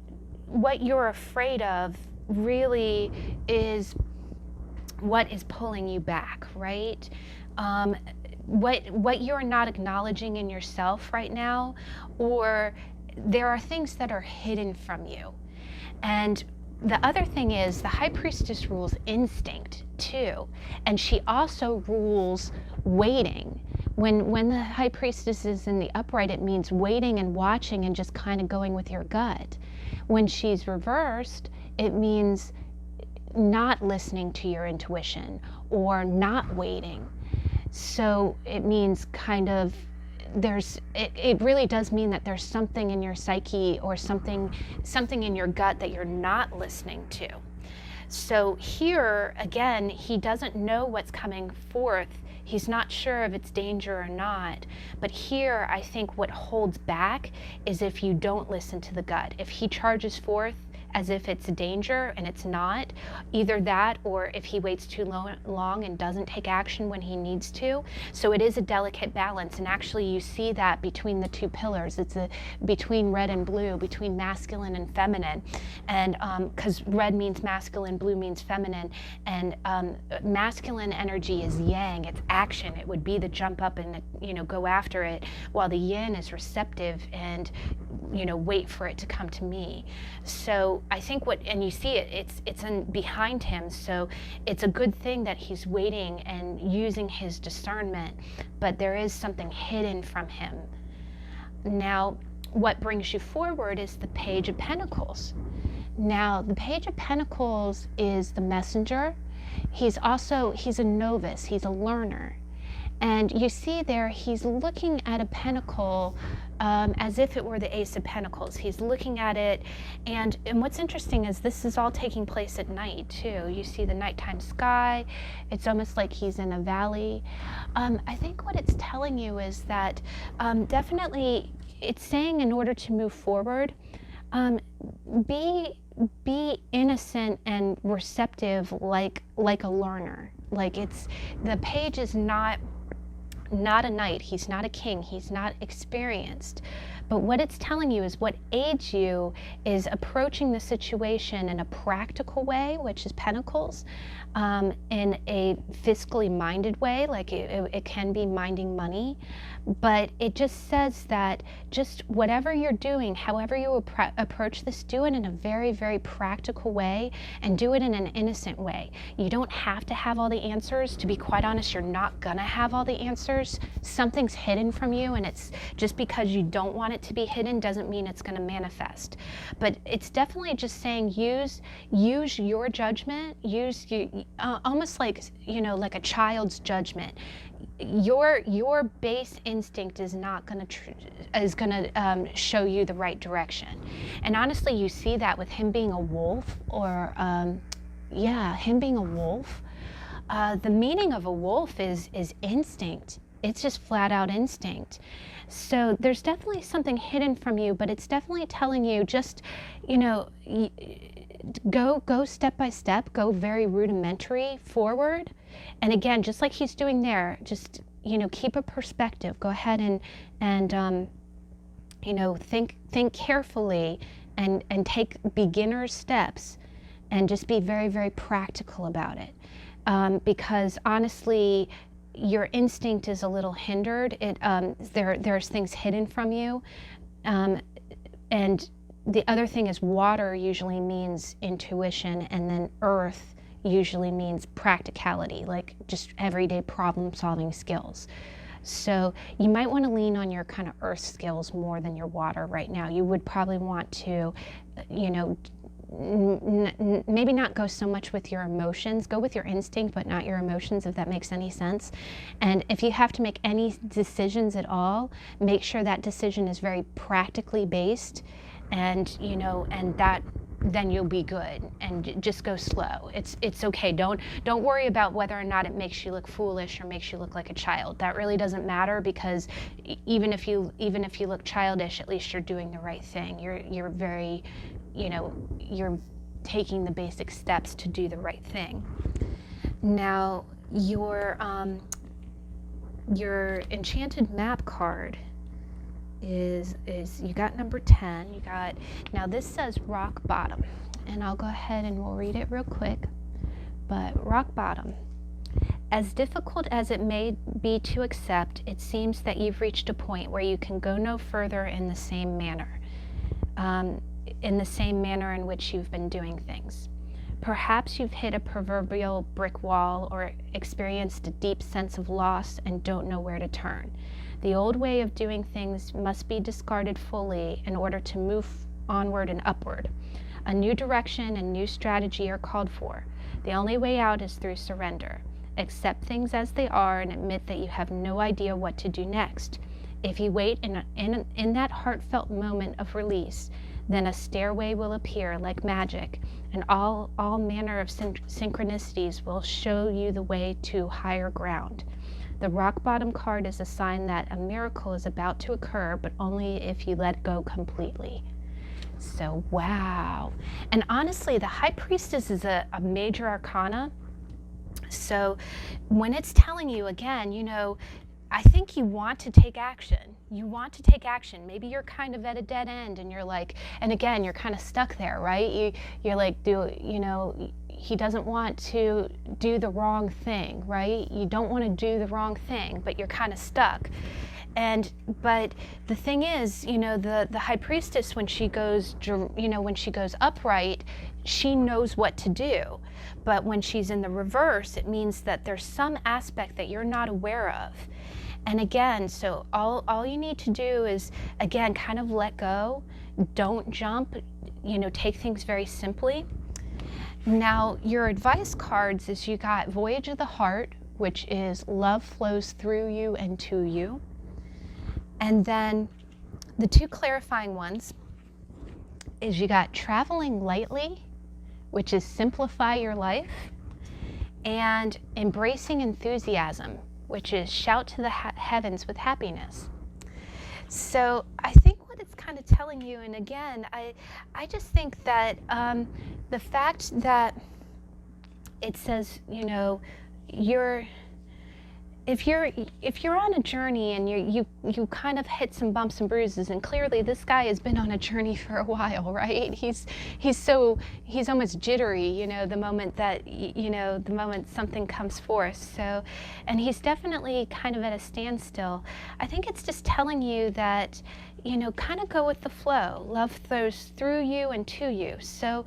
you're afraid of really is what is pulling you back, right? What you're not acknowledging in yourself right now, or there are things that are hidden from you. And the other thing is the High Priestess rules instinct too, and she also rules waiting. When the High Priestess is in the upright, it means waiting and watching and just kind of going with your gut. When she's reversed, it means not listening to your intuition or not waiting. So it means kind of it really does mean that there's something in your psyche or something in your gut that you're not listening to. So here, again, he doesn't know what's coming forth. He's not sure if it's danger or not. But here, I think what holds back is if you don't listen to the gut. If he charges forth as if it's a danger and it's not, either that or if he waits too long and doesn't take action when he needs to. So it is a delicate balance, and actually you see that between the two pillars. It's between red and blue, between masculine and feminine, and because red means masculine, blue means feminine, and masculine energy is yang, it's action. It would be the jump up and, you know, go after it, while the yin is receptive and, you know, wait for it to come to me. So I think and you see it's behind him, so it's a good thing that he's waiting and using his discernment, but there is something hidden from him. Now, what brings you forward is the Page of Pentacles. Now, the Page of Pentacles is the messenger, he's a novice, he's a learner. And you see there, he's looking at a pentacle as if it were the Ace of Pentacles. He's looking at it, and what's interesting is this is all taking place at night too. You see the nighttime sky. It's almost like he's in a valley. I think what it's telling you is that definitely it's saying in order to move forward, be innocent and receptive like a learner. Like the page is not a knight, he's not a king, he's not experienced. But what it's telling you is what aids you is approaching the situation in a practical way, which is Pentacles, in a fiscally minded way, like it can be minding money. But it just says that just whatever you're doing, however you approach this, do it in a very, very practical way and do it in an innocent way. You don't have to have all the answers. To be quite honest, you're not gonna have all the answers. Something's hidden from you, and it's just because you don't want it to be hidden doesn't mean it's gonna manifest. But it's definitely just saying use your judgment, almost like, like a child's judgment. Your base instinct is not going to show you the right direction. And honestly, you see that with him being a wolf, or him being a wolf. The meaning of a wolf is instinct. It's just flat out instinct. So there's definitely something hidden from you, but it's definitely telling you just, go step by step, go very rudimentary forward. And again, just like he's doing there, just, keep a perspective. Go ahead and think carefully and take beginner steps and just be very, very practical about it. Because honestly, your instinct is a little hindered. There's things hidden from you. And the other thing is water usually means intuition, and then earth usually means practicality, like just everyday problem solving skills. So you might want to lean on your kind of earth skills more than your water right now. You would probably want to, maybe not go so much with your emotions. Go with your instinct, but not your emotions, if that makes any sense. And if you have to make any decisions at all, make sure that decision is very practically based, and then you'll be good. And just go slow. It's okay. Don't worry about whether or not it makes you look foolish or makes you look like a child. That really doesn't matter, because even if you look childish, at least you're doing the right thing. You're very, you're taking the basic steps to do the right thing. Now, your Enchanted map card is you got number 10. Now this says rock bottom, and I'll go ahead and we'll read it real quick. But rock bottom. As difficult as it may be to accept, it seems that you've reached a point where you can go no further in the same manner. In the same manner in which you've been doing things. Perhaps you've hit a proverbial brick wall or experienced a deep sense of loss and don't know where to turn. The old way of doing things must be discarded fully in order to move onward and upward. A new direction and new strategy are called for. The only way out is through surrender. Accept things as they are and admit that you have no idea what to do next. If you wait in that heartfelt moment of release, then a stairway will appear like magic, and all manner of synchronicities will show you the way to higher ground. The rock bottom card is a sign that a miracle is about to occur, but only if you let go completely. So, wow. And honestly, the High Priestess is a major arcana. So when it's telling you, again, I think you want to take action. You want to take action. Maybe you're kind of at a dead end and you're like, and again, you're kind of stuck there, right? You're like, he doesn't want to do the wrong thing, right? You don't want to do the wrong thing, but you're kind of stuck. But the thing is, the High Priestess, when she goes upright, she knows what to do. But when she's in the reverse, it means that there's some aspect that you're not aware of. And again, so all you need to do is, again, kind of let go. Don't jump, take things very simply. Now, your advice cards is you got Voyage of the Heart, which is love flows through you and to you. And then the two clarifying ones is you got Traveling Lightly, which is simplify your life, and Embracing Enthusiasm, which is shout to the heavens with happiness. So I think what it's kind of telling you, and again, I just think that the fact that it says, you know, if you're on a journey and you kind of hit some bumps and bruises, and clearly this guy has been on a journey for a while, right? He's almost jittery, you know, the moment that the moment something comes forth. So, and he's definitely kind of at a standstill. I think it's just telling you that, you know, kind of go with the flow. Love flows through you and to you. So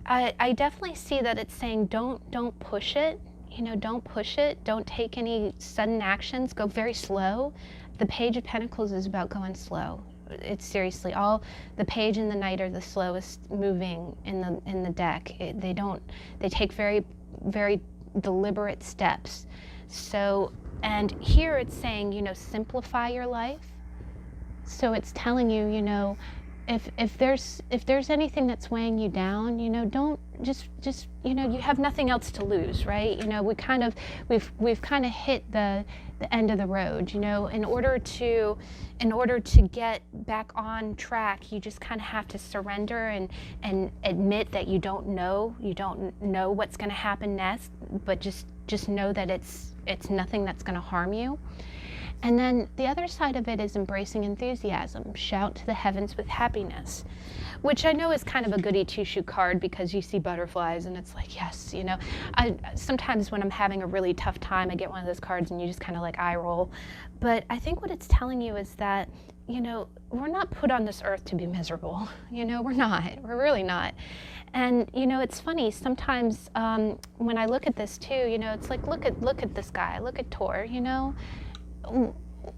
I definitely see that it's saying don't push it. You know, don't push it. Don't take any sudden actions. Go very slow. The Page of Pentacles is about going slow. It's seriously all the Page and the Knight are the slowest moving in the deck. They take very, very deliberate steps. So, and here it's saying, you know, simplify your life. So it's telling you, you know, if there's anything that's weighing you down, you know, don't just you know, you have nothing else to lose, right? You know, we've kind of hit the end of the road. You know, in order to get back on track, you just kind of have to surrender and admit that you don't know what's going to happen next, but just know that it's nothing that's going to harm you. And then the other side of it is Embracing Enthusiasm, shout to the heavens with happiness, which I know is kind of a goody two-shoe card because you see butterflies and it's like, yes, you know. Sometimes when I'm having a really tough time, I get one of those cards and you just kind of like eye roll. But I think what it's telling you is that, you know, we're not put on this earth to be miserable. You know, we're not. We're really not. And, you know, it's funny, sometimes when I look at this too, you know, it's like, look at this guy, look at Tor, you know.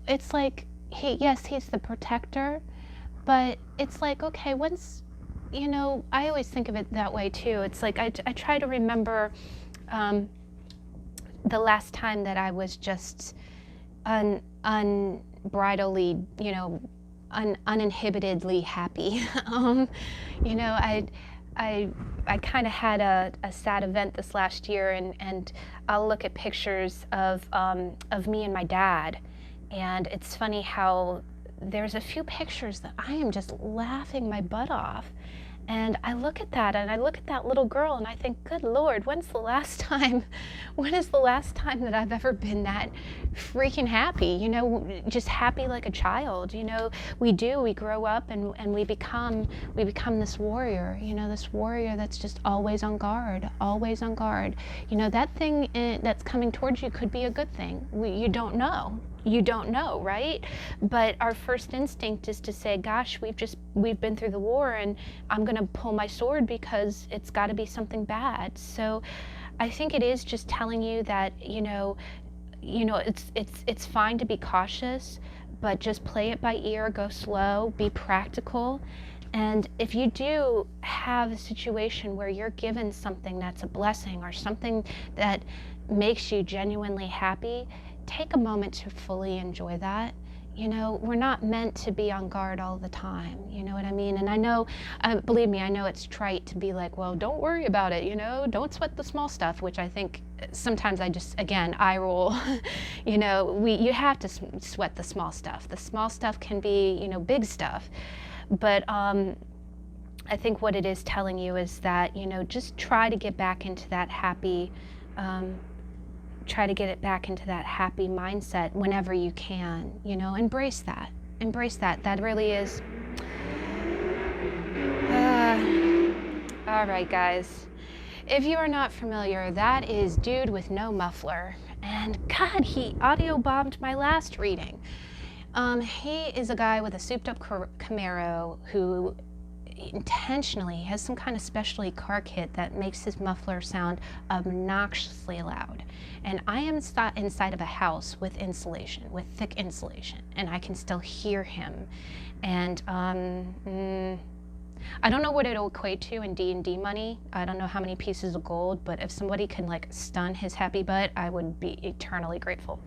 It's like, he's the protector, but it's like, okay, once, you know, I always think of it that way too. It's like I try to remember the last time that I was just unbridledly, you know, uninhibitedly happy. You know, I kind of had a sad event this last year, and I'll look at pictures of me and my dad, and it's funny how there's a few pictures that I am just laughing my butt off. And I look at that, and I look at that little girl, and I think, good Lord, when is the last time that I've ever been that freaking happy? You know, just happy like a child. You know, we grow up and we become this warrior. You know, this warrior that's just always on guard, always on guard. You know, that thing that's coming towards you could be a good thing. You don't know. You don't know, right? But our first instinct is to say, gosh, we've been through the war, and I'm going to pull my sword because it's got to be something bad. So I think it is just telling you that, you know, it's fine to be cautious, but just play it by ear, go slow, be practical. And if you do have a situation where you're given something that's a blessing or something that makes you genuinely happy, take a moment to fully enjoy that. You know, we're not meant to be on guard all the time, you know what I mean? And I know, believe me, I know it's trite to be like, well, don't worry about it, you know, don't sweat the small stuff, which I think sometimes I just, again, eye roll. You know, you have to sweat the small stuff. The small stuff can be, you know, big stuff. But I think what it is telling you is that, you know, just try to get back into that happy, happy mindset whenever you can, you know, embrace that. That really is. All right, guys. If you are not familiar, that is Dude with No Muffler. And God, he audio bombed my last reading. He is a guy with a souped up Camaro who intentionally has some kind of specialty car kit that makes his muffler sound obnoxiously loud. And I am inside of a house with insulation, with thick insulation, and I can still hear him. And I don't know what it'll equate to in D&D money. I don't know how many pieces of gold, but if somebody can like stun his happy butt, I would be eternally grateful.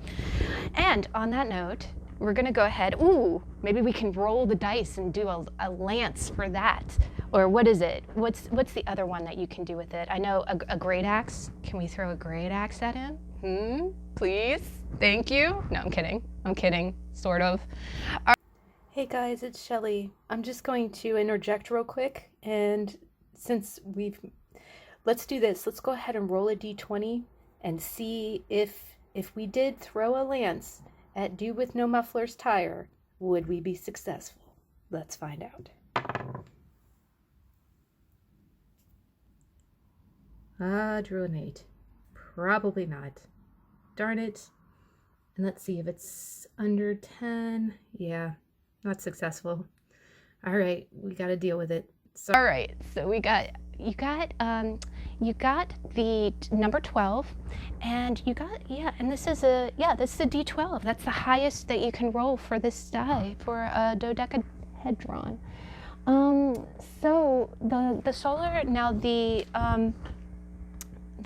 And on that note, we're gonna go ahead, ooh, maybe we can roll the dice and do a lance for that. Or what is it? What's the other one that you can do with it? I know a great axe. Can we throw a great axe at him? Please? Thank you? No, I'm kidding. I'm kidding, sort of. Hey guys, it's Shelly. I'm just going to interject real quick, and since let's do this. Let's go ahead and roll a D20 and see if we did throw a lance at Dude with No Muffler's tire, would we be successful? Let's find out. Drew an 8. Probably not. Darn it. And let's see if it's under 10. Yeah, not successful. All right, we got to deal with it. So all right, so you got the number 12, and and this is a D12. That's the highest that you can roll for this die for a dodecahedron. So the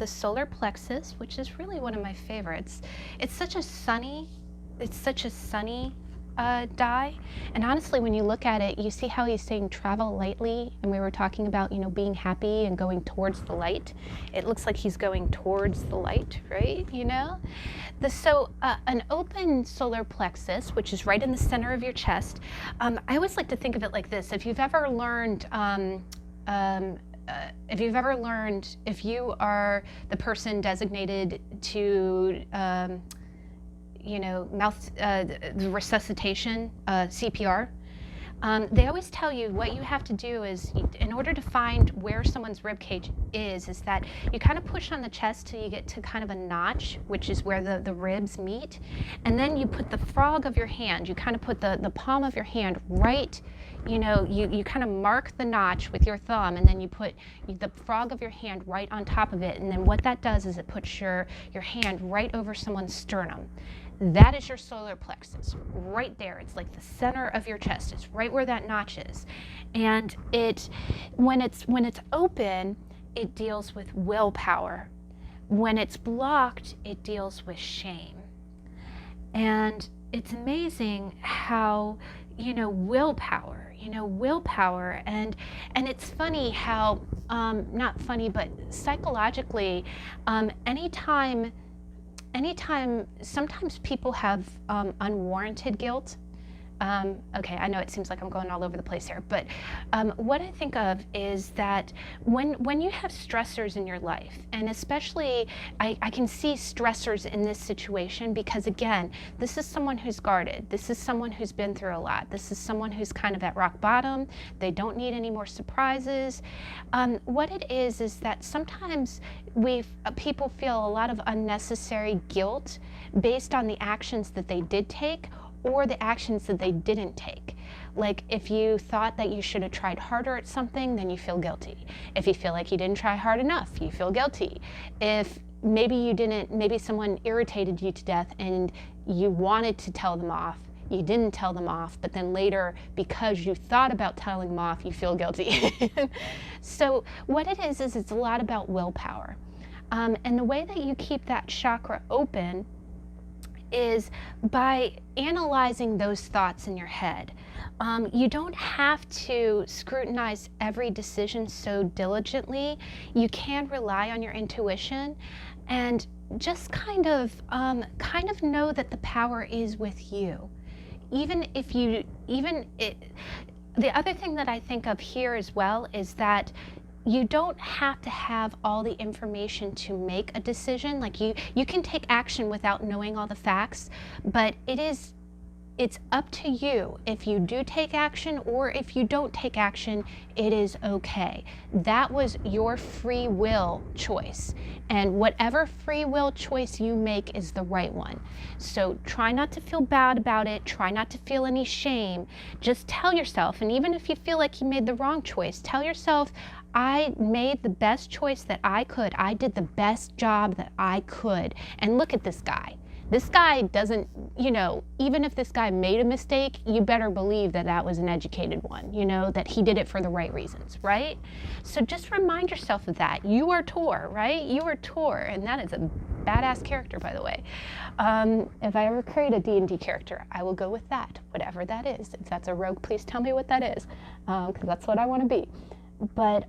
solar plexus, which is really one of my favorites. It's such a sunny die, and honestly, when you look at it, you see how he's saying travel lightly, and we were talking about, you know, being happy and going towards the light. It looks like he's going towards the light, right? You know, an open solar plexus, which is right in the center of your chest. I always like to think of it like this: if you've ever learned if you are the person designated to the resuscitation, CPR, they always tell you what you have to do is, in order to find where someone's rib cage is that you kind of push on the chest till you get to kind of a notch, which is where the ribs meet, and then you put the frog of your hand, you kind of put the palm of your hand right, you kind of mark the notch with your thumb, and then you put the frog of your hand right on top of it, and then what that does is it puts your hand right over someone's sternum. That is your solar plexus, right there. It's like the center of your chest. It's right where that notch is. And when it's open, it deals with willpower. When it's blocked, it deals with shame. And it's amazing how, willpower, and it's funny how, not funny, but psychologically, anytime, sometimes people have unwarranted guilt. Okay, I know it seems like I'm going all over the place here, but what I think of is that when you have stressors in your life, and especially I can see stressors in this situation because, again, this is someone who's guarded. This is someone who's been through a lot. This is someone who's kind of at rock bottom. They don't need any more surprises. What it is that sometimes people feel a lot of unnecessary guilt based on the actions that they did take or the actions that they didn't take. Like, if you thought that you should have tried harder at something, then you feel guilty. If you feel like you didn't try hard enough, you feel guilty. If maybe someone irritated you to death and you wanted to tell them off, you didn't tell them off, but then later, because you thought about telling them off, you feel guilty. So what it is it's a lot about willpower. And the way that you keep that chakra open is by analyzing those thoughts in your head. You don't have to scrutinize every decision so diligently. You can rely on your intuition and just kind of know that the power is with you. The other thing that I think of here as well is that you don't have to have all the information to make a decision. Like, you can take action without knowing all the facts, but it's up to you. If you do take action or if you don't take action, it is okay. That was your free will choice. And whatever free will choice you make is the right one. So try not to feel bad about it. Try not to feel any shame. Just tell yourself, and even if you feel like you made the wrong choice, tell yourself, I made the best choice that I could. I did the best job that I could. And look at this guy. This guy doesn't, you know, even if this guy made a mistake, you better believe that that was an educated one, you know, that he did it for the right reasons, right? So just remind yourself of that. You are Tor, right? You are Tor, and that is a badass character, by the way. If I ever create a D&D character, I will go with that, whatever that is. If that's a rogue, please tell me what that is, because that's what I want to be. But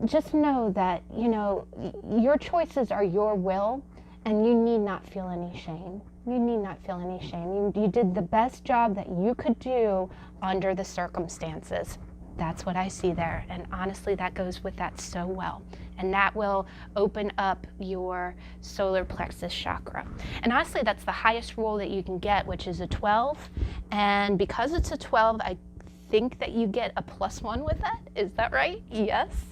just know that, you know, your choices are your will, and you need not feel any shame. You need not feel any shame. You did the best job that you could do under the circumstances. That's what I see there. And honestly, that goes with that so well. And that will open up your solar plexus chakra. And honestly, that's the highest roll that you can get, which is a 12. And because it's a 12, I think that you get a +1 with that. Is that right? Yes.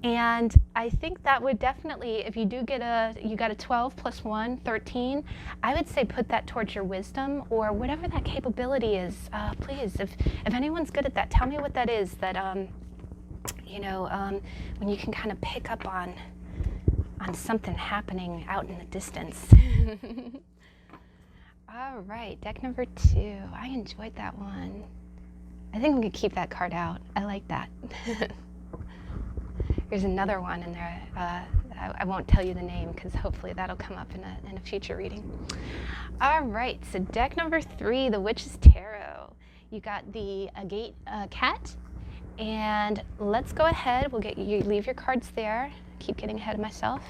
And I think that would definitely, if you do get you got a 12 + 1, 13, I would say put that towards your wisdom or whatever that capability is. Please, if anyone's good at that, tell me what that is that, you know, when you can kind of pick up on something happening out in the distance. All right, deck number 2. I enjoyed that one. I think I'm gonna keep that card out. I like that. There's another one in there. I won't tell you the name because hopefully that'll come up in a future reading. All right, so deck number 3, the Witch's Tarot. You got the Agate Cat, and let's go ahead. We'll get you leave your cards there. Keep getting ahead of myself.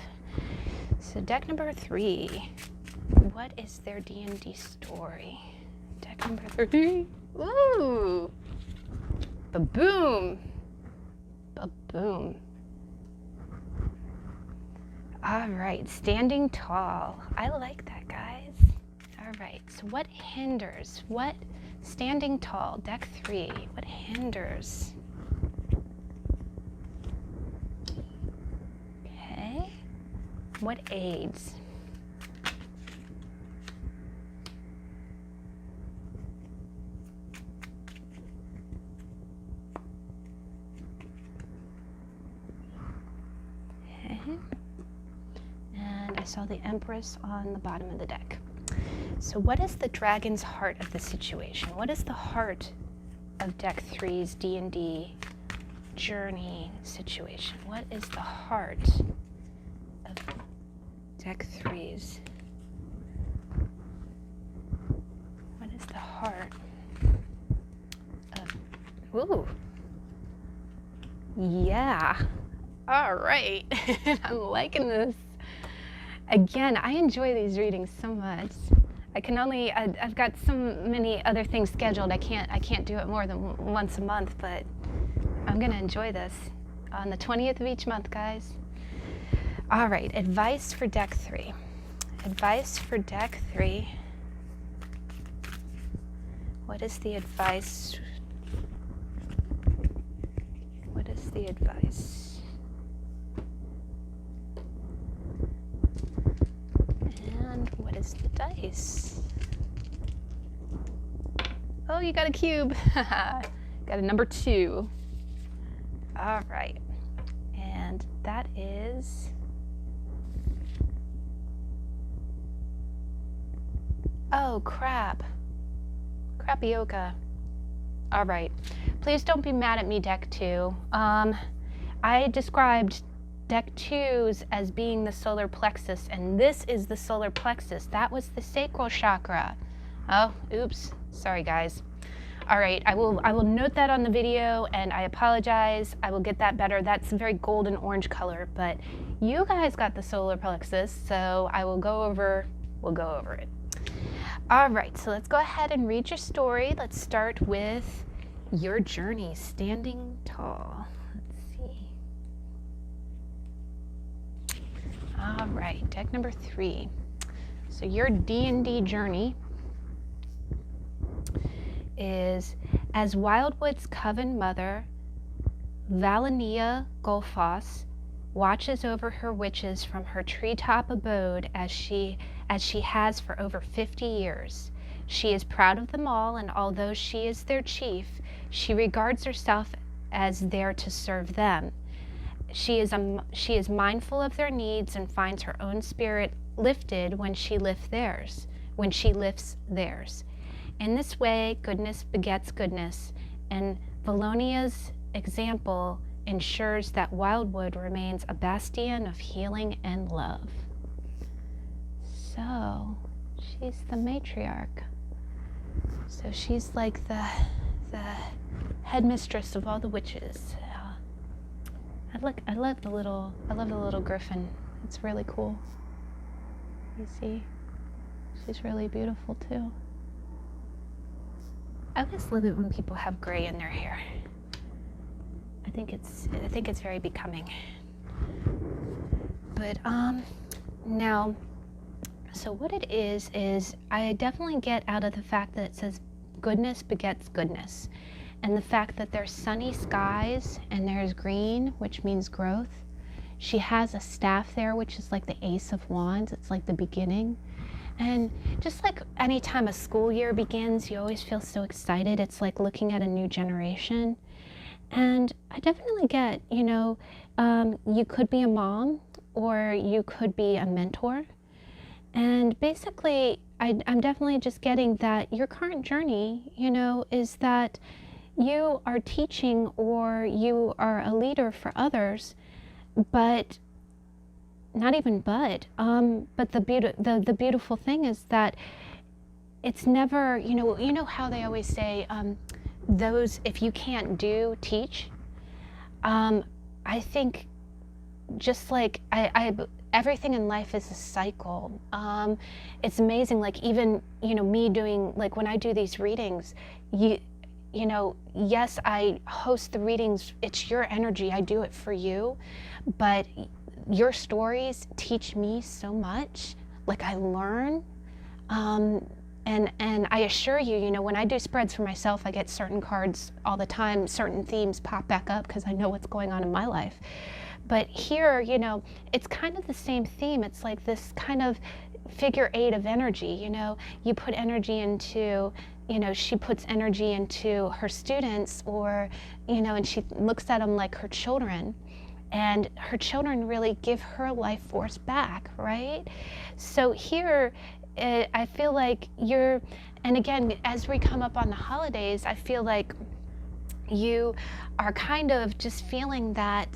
So deck number 3. What is their D&D story? Deck number 3. Ooh, ba-boom, ba-boom. All right, standing tall. I like that, guys. All right, so what hinders? What, standing tall, deck 3, what hinders? Okay, what aids? And I saw the Empress on the bottom of the deck. So what is the dragon's heart of the situation? What is the heart of deck 3's D&D journey situation? What is the heart of deck 3's? What is the heart of, ooh, yeah. All right, I'm liking this. Again, I enjoy these readings so much. I've got so many other things scheduled. I can't do it more than once a month, but I'm gonna enjoy this on the 20th of each month, guys. All right, advice for deck 3. Advice for deck 3. What is the advice? What is the advice? And what is the dice? Oh, you got a cube. Got a number 2. All right. And that is... oh, crap. Crapioca. All right. Please don't be mad at me, deck 2. I described deck 2's as being the solar plexus, and this is the solar plexus. That was the sacral chakra. Oh, oops. Sorry, guys. All right, I will note that on the video, and I apologize. I will get that better. That's a very golden orange color, but you guys got the solar plexus, so we'll go over it. All right, so let's go ahead and read your story. Let's start with your journey, standing tall. All right, deck number 3. So your D&D journey is, as Wildwood's coven mother, Valenia Golfoss, watches over her witches from her treetop abode as she has for over 50 years. She is proud of them all, and although she is their chief, she regards herself as there to serve them. She is mindful of their needs and finds her own spirit lifted when she lifts theirs. when she lifts theirs. In this way, goodness begets goodness, and Valonia's example ensures that Wildwood remains a bastion of healing and love. So, she's the matriarch. So she's like the headmistress of all the witches. I love the little griffin. It's really cool. You see, she's really beautiful too. I always love it when people have gray in their hair. I think it's very becoming. But now, so what it is I definitely get out of the fact that it says goodness begets goodness, and the fact that there's sunny skies and there's green, which means growth. She has a staff there, which is like the Ace of Wands. It's like the beginning. And just like anytime a school year begins, you always feel so excited. It's like looking at a new generation. And I definitely get, you could be a mom or you could be a mentor. And basically, I'm definitely just getting that your current journey, is that you are teaching or you are a leader for others, but not even but the beautiful thing is that it's never, you know how they always say, those, if you can't do, teach. I think just like everything in life is a cycle. It's amazing, like even, me doing, like when I do these readings, yes, I host the readings, it's your energy, I do it for you, but your stories teach me so much. Like I learn, and I assure you, when I do spreads for myself, I get certain cards all the time, certain themes pop back up because I know what's going on in my life. But here, it's kind of the same theme. It's like this kind of figure eight of energy, you put energy into, she puts energy into her students, or, and she looks at them like her children. And her children really give her life force back, right? So here, I feel like and again, as we come up on the holidays, I feel like you are kind of just feeling that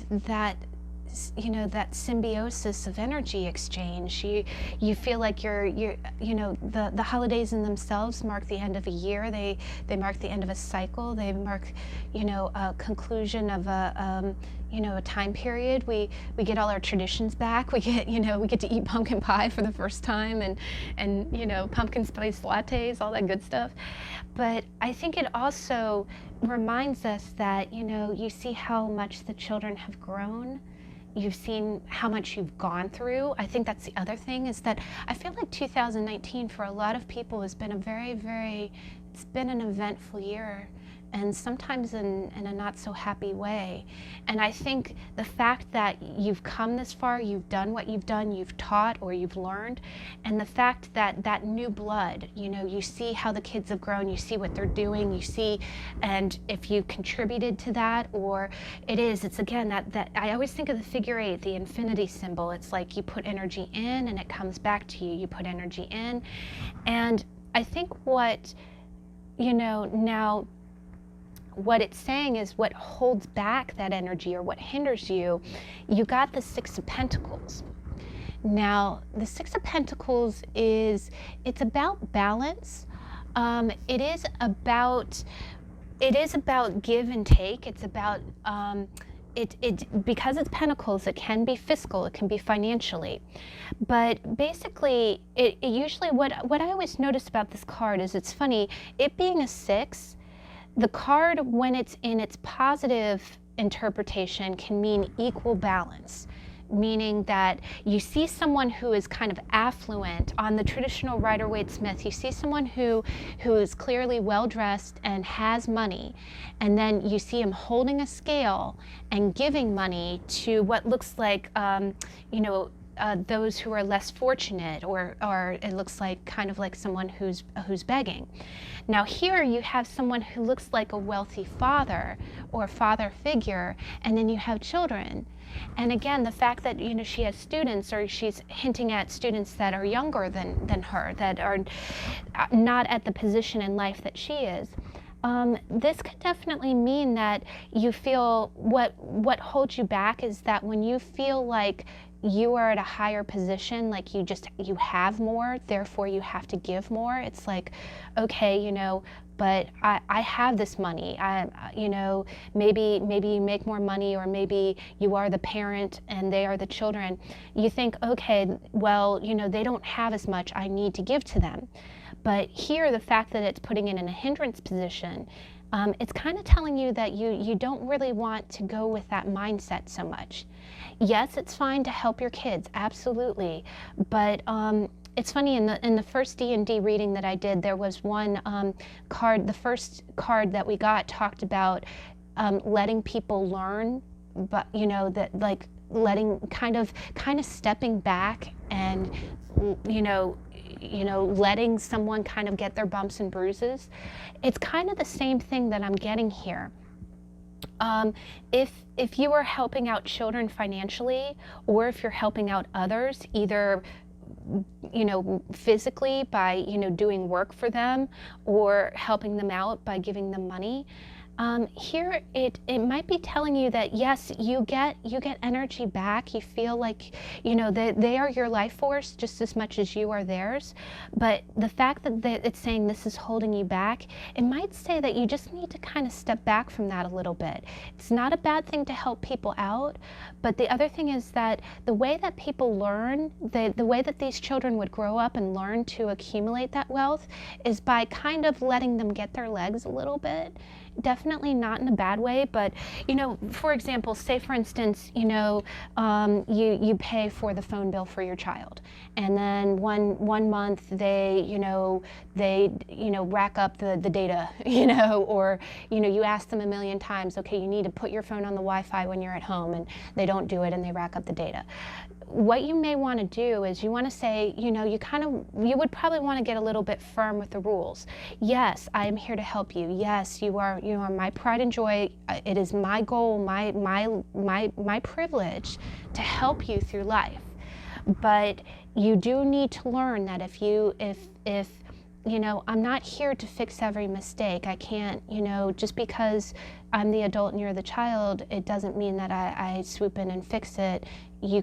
symbiosis of energy exchange. You feel like the holidays in themselves mark the end of a year. They mark the end of a cycle. They mark, a conclusion of a time period. We get all our traditions back. We get to eat pumpkin pie for the first time, and pumpkin spice lattes, all that good stuff. But I think it also reminds us that, you see how much the children have grown. You've seen how much you've gone through. I think that's the other thing, is that I feel like 2019 for a lot of people has been it's been an eventful year, and sometimes in a not so happy way. And I think the fact that you've come this far, you've done what you've done, you've taught or you've learned, and the fact that that new blood, you see how the kids have grown, you see what they're doing, you see, and if you contributed to that, or it's again that I always think of the figure eight, the infinity symbol. It's like you put energy in and it comes back to you. You put energy in, and I think what, now what it's saying is what holds back that energy or what hinders you. You got the Six of Pentacles. Now, the Six of Pentacles it's about balance. It is about give and take. It's about because it's pentacles, it can be fiscal, it can be financially. But basically, it usually, what I always notice about this card is, it's funny, it being a six, the card, when it's in its positive interpretation, can mean equal balance, meaning that you see someone who is kind of affluent. On the traditional Rider-Waite-Smith, you see someone who is clearly well-dressed and has money, and then you see him holding a scale and giving money to what looks like, those who are less fortunate, or it looks like kind of like someone who's begging. Now here you have someone who looks like a wealthy father or father figure, and then you have children. And again, the fact that, you know, she has students, or she's hinting at students that are younger than her, that are not at the position in life that she is. This could definitely mean that you feel what holds you back is that when you feel like you are at a higher position, like you have more, therefore you have to give more. It's like, okay, you know, but I have this money. You know, maybe you make more money, or maybe you are the parent and they are the children. You think, okay, well, you know, they don't have as much, I need to give to them. But here, the fact that it's putting it in a hindrance position, it's kind of telling you that you don't really want to go with that mindset so much. Yes, it's fine to help your kids, absolutely. But it's funny, in the first D&D reading that I did, there was one card, the first card that we got talked about letting people learn, but, you know, that like letting kind of stepping back and, you know, letting someone kind of get their bumps and bruises. It's kind of the same thing that I'm getting here. If you are helping out children financially, or if you're helping out others, either, you know, physically by, you know, doing work for them, or helping them out by giving them money, here it might be telling you that yes, you get energy back. You feel like, you know, they are your life force just as much as you are theirs. But the fact that it's saying this is holding you back, it might say that you just need to kind of step back from that a little bit. It's not a bad thing to help people out, but the other thing is that the way that people learn, the way that these children would grow up and learn to accumulate that wealth, is by kind of letting them get their legs a little bit. Definitely not in a bad way, but, you know, for example, say for instance, you know, you pay for the phone bill for your child, and then one month they rack up the data, you know, or, you know, you ask them a million times, okay, you need to put your phone on the Wi-Fi when you're at home, and they don't do it and they rack up the data. What you may want to do is you want to say, you know, you would probably want to get a little bit firm with the rules. Yes, I am here to help you. Yes, you are my pride and joy. It is my goal, my privilege to help you through life. But you do need to learn that if you know, I'm not here to fix every mistake. I can't, you know, just because I'm the adult and you're the child, it doesn't mean that I swoop in and fix it. You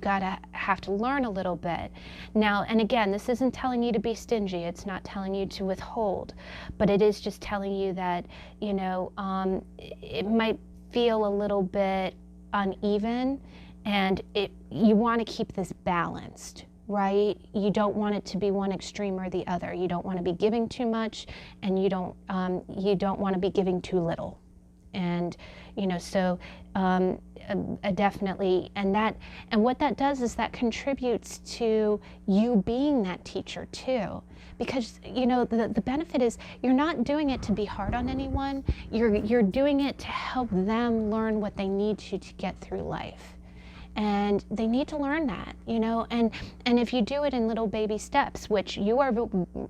have to learn a little bit. Now, and again, this isn't telling you to be stingy. It's not telling you to withhold, but it is just telling you that, you know, it might feel a little bit uneven, and you want to keep this balanced. Right? You don't want it to be one extreme or the other. You don't want to be giving too much, and you don't want to be giving too little. And, you know, so definitely, and what that does is that contributes to you being that teacher too. Because, you know, the benefit is you're not doing it to be hard on anyone. You're doing it to help them learn what they need to get through life. And they need to learn that, you know, and if you do it in little baby steps, which you are,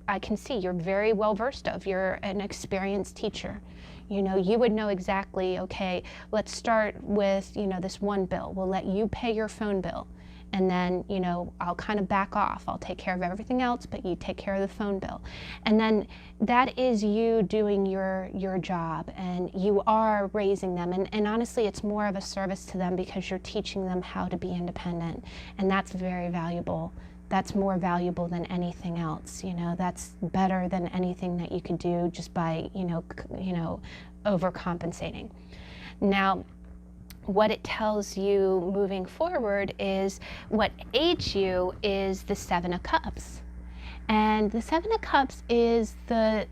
I can see you're very well versed of, you're an experienced teacher. You know, you would know exactly, okay, let's start with, you know, this one bill. We'll let you pay your phone bill. And then, you know, I'll kind of back off. I'll take care of everything else, but you take care of the phone bill. And then that is you doing your job, and you are raising them. And honestly, it's more of a service to them because you're teaching them how to be independent. And that's very valuable. That's more valuable than anything else. You know, that's better than anything that you could do just by, you know, overcompensating. Now, what it tells you moving forward is what aids you is the Seven of Cups. And the Seven of Cups it's the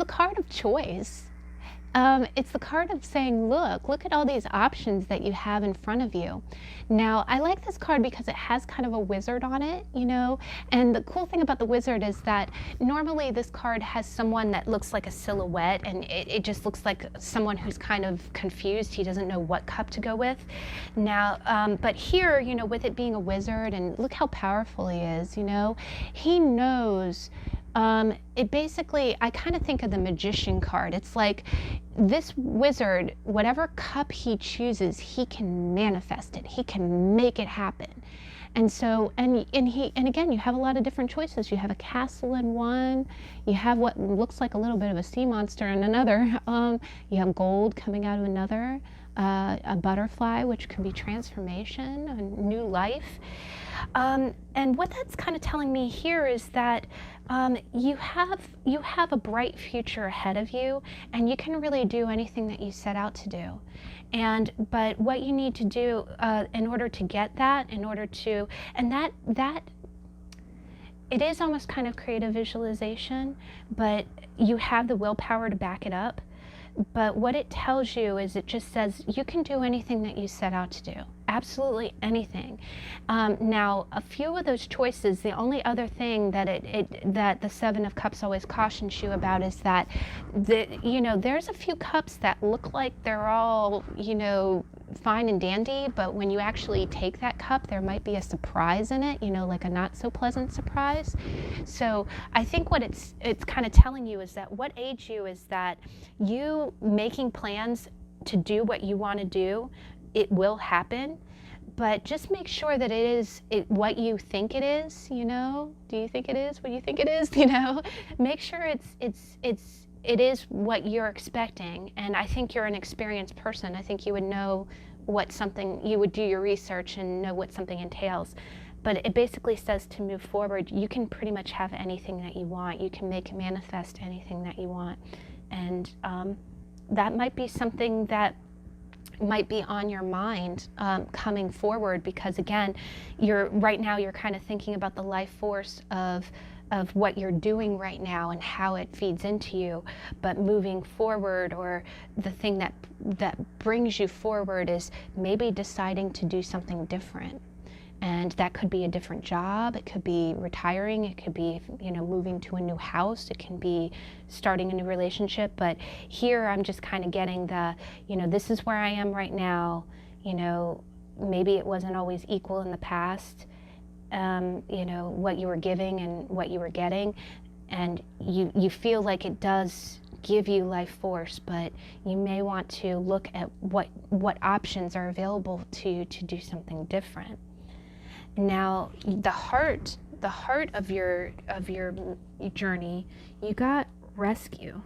card of choice. It's the card of saying, look at all these options that you have in front of you. Now, I like this card because it has kind of a wizard on it, you know, and the cool thing about the wizard is that normally this card has someone that looks like a silhouette, and it just looks like someone who's kind of confused. He doesn't know what cup to go with. Now, but here, you know, with it being a wizard, and look how powerful he is, you know, he knows. It basically, I kind of think of the magician card. It's like this wizard, whatever cup he chooses, he can manifest it. He can make it happen. And so, and again, you have a lot of different choices. You have a castle in one. You have what looks like a little bit of a sea monster in another. You have gold coming out of another. A butterfly, which can be transformation, a new life. And what that's kind of telling me here is that you have a bright future ahead of you, and you can really do anything that you set out to do. But what you need to do in order to get that, and that it is almost kind of creative visualization, but you have the willpower to back it up. But what it tells you is, it just says you can do anything that you set out to do. Absolutely anything. Now, a few of those choices, the only other thing that that the Seven of Cups always cautions you about is that there's a few cups that look like they're all, fine and dandy, but when you actually take that cup, there might be a surprise in it, like a not so pleasant surprise. So I think what it's kind of telling you is that what aids you is that you making plans to do what you want to do, it will happen, but just make sure that it is what you think it is. Do you think it is what you think it is? Make sure it is what you're expecting. And I think you're an experienced person. I think you would know you would do your research and know what something entails. But it basically says to move forward, you can pretty much have anything that you want. You can manifest anything that you want. And that might be something that might be on your mind coming forward, because again, right now you're kind of thinking about the life force of what you're doing right now and how it feeds into you. But moving forward, or the thing that brings you forward, is maybe deciding to do something different. And that could be a different job, it could be retiring, it could be, moving to a new house, it can be starting a new relationship. But here I'm just kind of getting this is where I am right now. Maybe it wasn't always equal in the past, what you were giving and what you were getting. And you feel like it does give you life force, but you may want to look at what options are available to you to do something different. Now, the heart of your journey, you got rescue.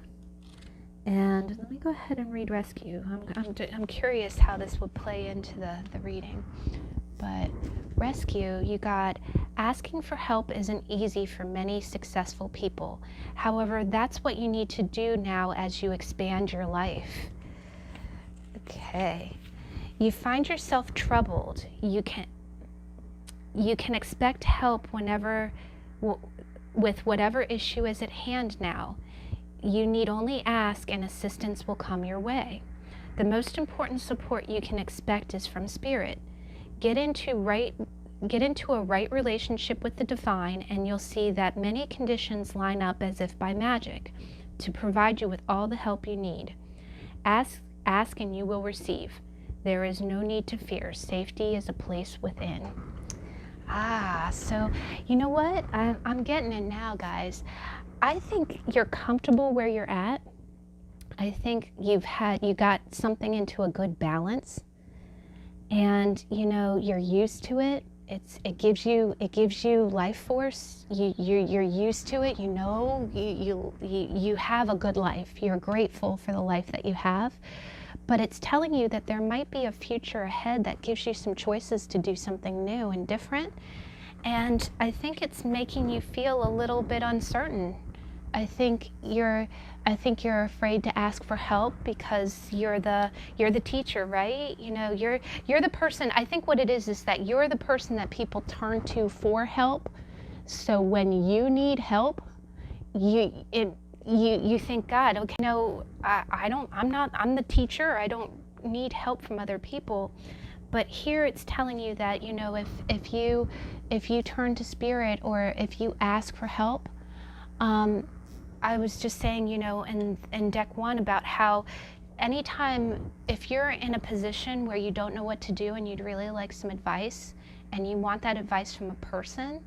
And let me go ahead and read rescue. I'm curious how this would play into the reading. But rescue, you got asking for help isn't easy for many successful people. However, that's what you need to do now as you expand your life. Okay. You find yourself troubled. You can expect help with whatever issue is at hand now. You need only ask and assistance will come your way. The most important support you can expect is from Spirit. Get into a right relationship with the divine, and you'll see that many conditions line up as if by magic to provide you with all the help you need. Ask and you will receive. There is no need to fear. Safety is a place within. So you know what? I'm getting it now, guys. I think you're comfortable where you're at. I think you got something into a good balance, and you're used to it. It gives you life force. You're used to it. You have a good life. You're grateful for the life that you have. But it's telling you that there might be a future ahead that gives you some choices to do something new and different. And I think it's making you feel a little bit uncertain. I think you're afraid to ask for help because you're the teacher, right? You're the person. I think what it is that you're the person that people turn to for help. So when you need help, you think, God, okay, no, I'm the teacher. I don't need help from other people. But here it's telling you that, you know, if you turn to spirit, or if you ask for help, I was just saying, you know, in deck 1 about how anytime, if you're in a position where you don't know what to do and you'd really like some advice, and you want that advice from a person,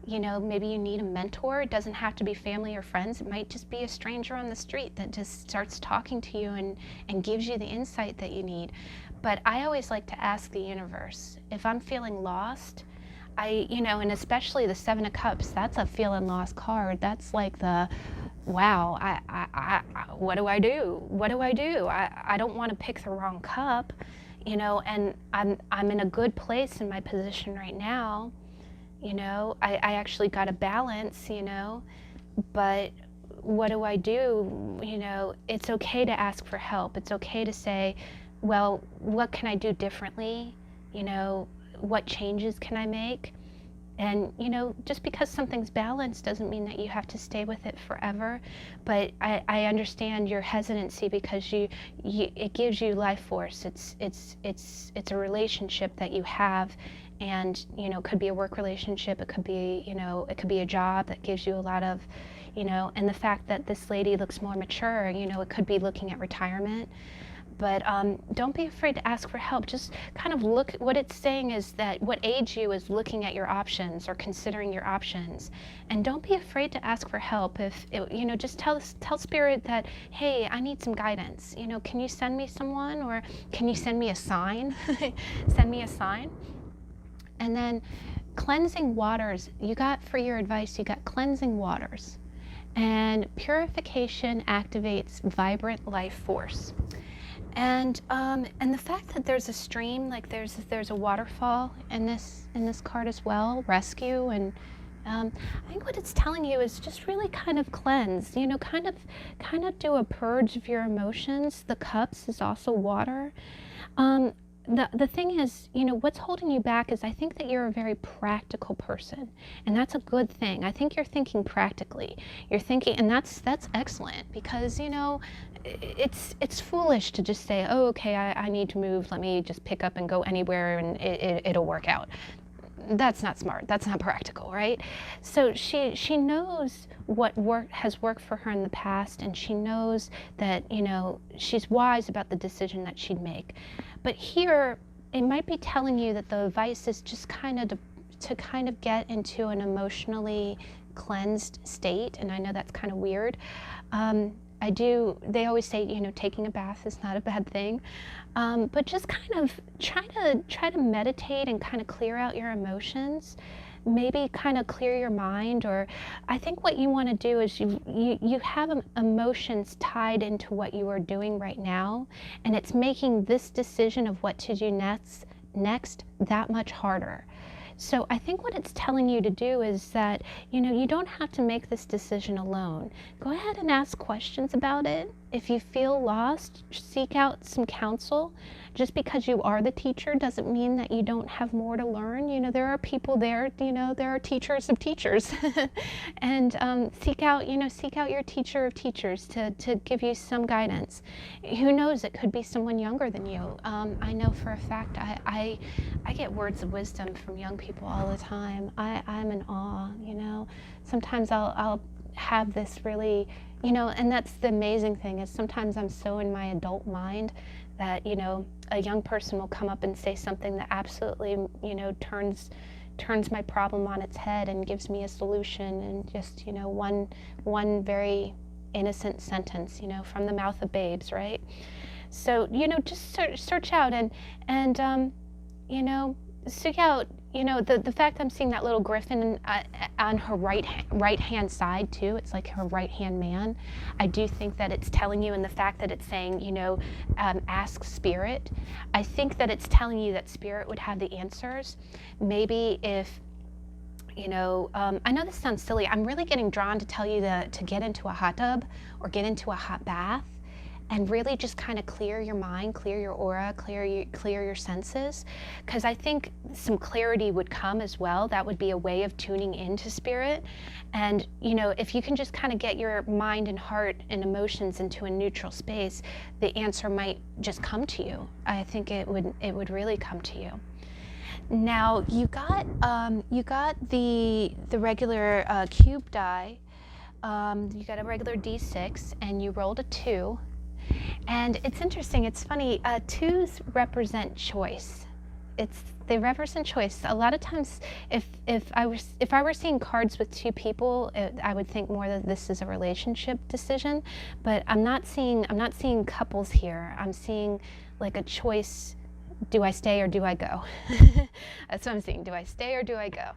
you know, maybe you need a mentor. It doesn't have to be family or friends. It might just be a stranger on the street that just starts talking to you and gives you the insight that you need. But I always like to ask the universe, if I'm feeling lost, you know, and especially the 7 of Cups, that's a feeling lost card. That's like the, wow, what do I do? What do I do? I don't want to pick the wrong cup, you know, and I'm in a good place in my position right now. You know, I actually got a balance, you know, but what do I do? You know, it's okay to ask for help. It's okay to say, well, what can I do differently? You know, what changes can I make? And, you know, just because something's balanced doesn't mean that you have to stay with it forever. But I understand your hesitancy, because it gives you life force. It's a relationship that you have, and, you know, it could be a work relationship. It could be, you know, it could be a job that gives you a lot of, you know, and the fact that this lady looks more mature, you know, it could be looking at retirement. But don't be afraid to ask for help. Just kind of look, what it's saying is that what aids you is looking at your options or considering your options. And don't be afraid to ask for help. If, you know, just tell Spirit that, hey, I need some guidance. You know, can you send me someone, or can you send me a sign? Send me a sign. And then cleansing waters, you got, for your advice, you got cleansing waters. And purification activates vibrant life force. And the fact that there's a stream, like there's a waterfall in this card as well, rescue, and I think what it's telling you is just really kind of cleanse, you know, kind of do a purge of your emotions. The Cups is also water. The thing is, you know, what's holding you back is, I think that you're a very practical person, and that's a good thing. I think you're thinking practically. You're thinking, and that's excellent, because, you know, it's foolish to just say, oh, okay, I need to move. Let me just pick up and go anywhere, and it'll work out. That's not smart. That's not practical, right? So she knows what has worked for her in the past, and she knows that, you know, she's wise about the decision that she'd make. But here, it might be telling you that the advice is just kind of to kind of get into an emotionally cleansed state, and I know that's kind of weird. They always say, you know, taking a bath is not a bad thing, but just kind of try to meditate and kind of clear out your emotions, maybe kind of clear your mind. Or I think what you want to do is you have emotions tied into what you are doing right now, and it's making this decision of what to do next that much harder. So I think what it's telling you to do is that, you know, you don't have to make this decision alone. Go ahead and ask questions about it. If you feel lost, seek out some counsel. Just because you are the teacher doesn't mean that you don't have more to learn. You know, there are people there, you know, there are teachers of teachers. And seek out your teacher of teachers to give you some guidance. Who knows, it could be someone younger than you. I know for a fact I get words of wisdom from young people all the time. I'm in awe, you know. Sometimes I'll have this really, you know, and that's the amazing thing, is sometimes I'm so in my adult mind that, you know, a young person will come up and say something that absolutely, you know, turns my problem on its head and gives me a solution, and just, you know, one very innocent sentence, you know, from the mouth of babes, right? So, you know, just search out and you know, seek out, you know, the fact I'm seeing that little griffin on her right hand side too. It's like her right hand man. I do think that it's telling you, in the fact that it's saying, you know, ask Spirit. I think that it's telling you that Spirit would have the answers. Maybe if, you know, I know this sounds silly. I'm really getting drawn to tell you to get into a hot tub or get into a hot bath. and really just kind of clear your mind, clear your aura, clear your senses, because I think some clarity would come as well. That would be a way of tuning into spirit. And if you can just kind of get your mind and heart and emotions into a neutral space, the answer might just come to you. I think it would really come to you. Now you got the regular cube die. You got a regular D6 and you rolled a 2. And it's interesting, it's funny, 2s represent choice. They represent choice. A lot of times if I were seeing cards with 2 people, I would think more that this is a relationship decision, but I'm not seeing couples here. I'm seeing like a choice. Do I stay or do I go? That's what I'm seeing. Do I stay or do I go?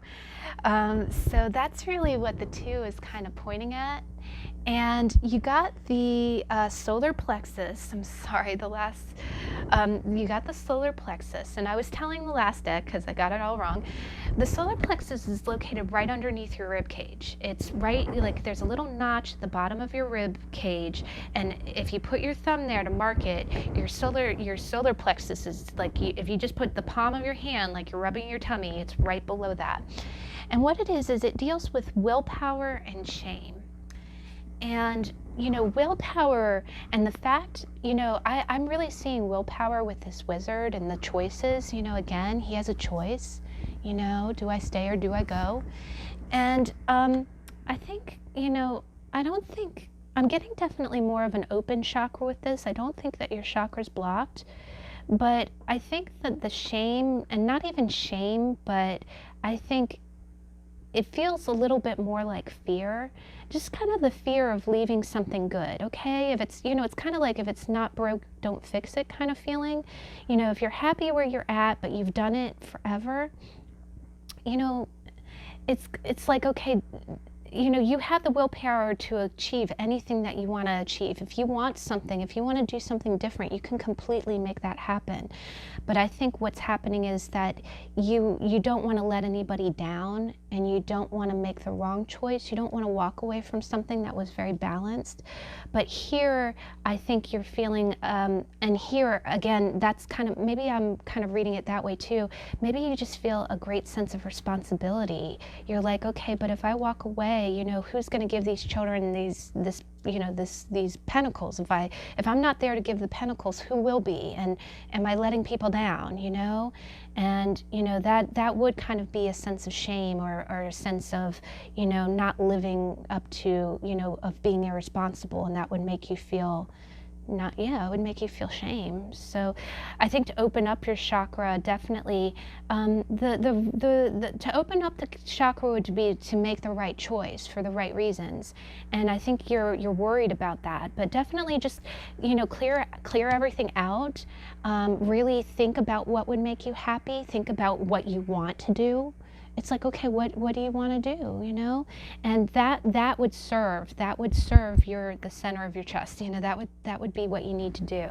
So that's really what the 2 is kind of pointing at. And you got the solar plexus. I'm sorry, you got the solar plexus. And I was telling the last deck, because I got it all wrong, the solar plexus is located right underneath your rib cage. It's right, like there's a little notch at the bottom of your rib cage. And if you put your thumb there to mark it, your solar plexus is like, if you just put the palm of your hand, like you're rubbing your tummy, it's right below that. And what it is it deals with willpower and shame. And, willpower and the fact, I'm really seeing willpower with this wizard and the choices. Again, he has a choice, do I stay or do I go? And I think, I'm getting definitely more of an open chakra with this. I don't think that your chakra's blocked, but I think that the shame, and not even shame, but I think it feels a little bit more like fear, just kind of the fear of leaving something good, okay? If it's, it's kind of like if it's not broke, don't fix it kind of feeling. If you're happy where you're at, but you've done it forever, it's like, okay, you have the willpower to achieve anything that you want to achieve. If you want something, if you want to do something different, you can completely make that happen. But I think what's happening is that you don't want to let anybody down, and you don't want to make the wrong choice. You don't want to walk away from something that was very balanced. But here, I think you're feeling, and here, again, that's kind of, maybe I'm kind of reading it that way too. Maybe you just feel a great sense of responsibility. You're like, okay, but if I walk away, who's going to give these children these pentacles? If I'm not there to give the pentacles, who will be? And am I letting people down? And that would kind of be a sense of shame, or a sense of not living up to of being irresponsible, and that would make you feel it would make you feel shame. So I think to open up your chakra, definitely, to open up the chakra would be to make the right choice for the right reasons. And I think you're worried about that, but definitely just, clear everything out. Really think about what would make you happy. Think about what you want to do. It's like, okay, what do you want to do, And that would serve the center of your chest, that would be what you need to do.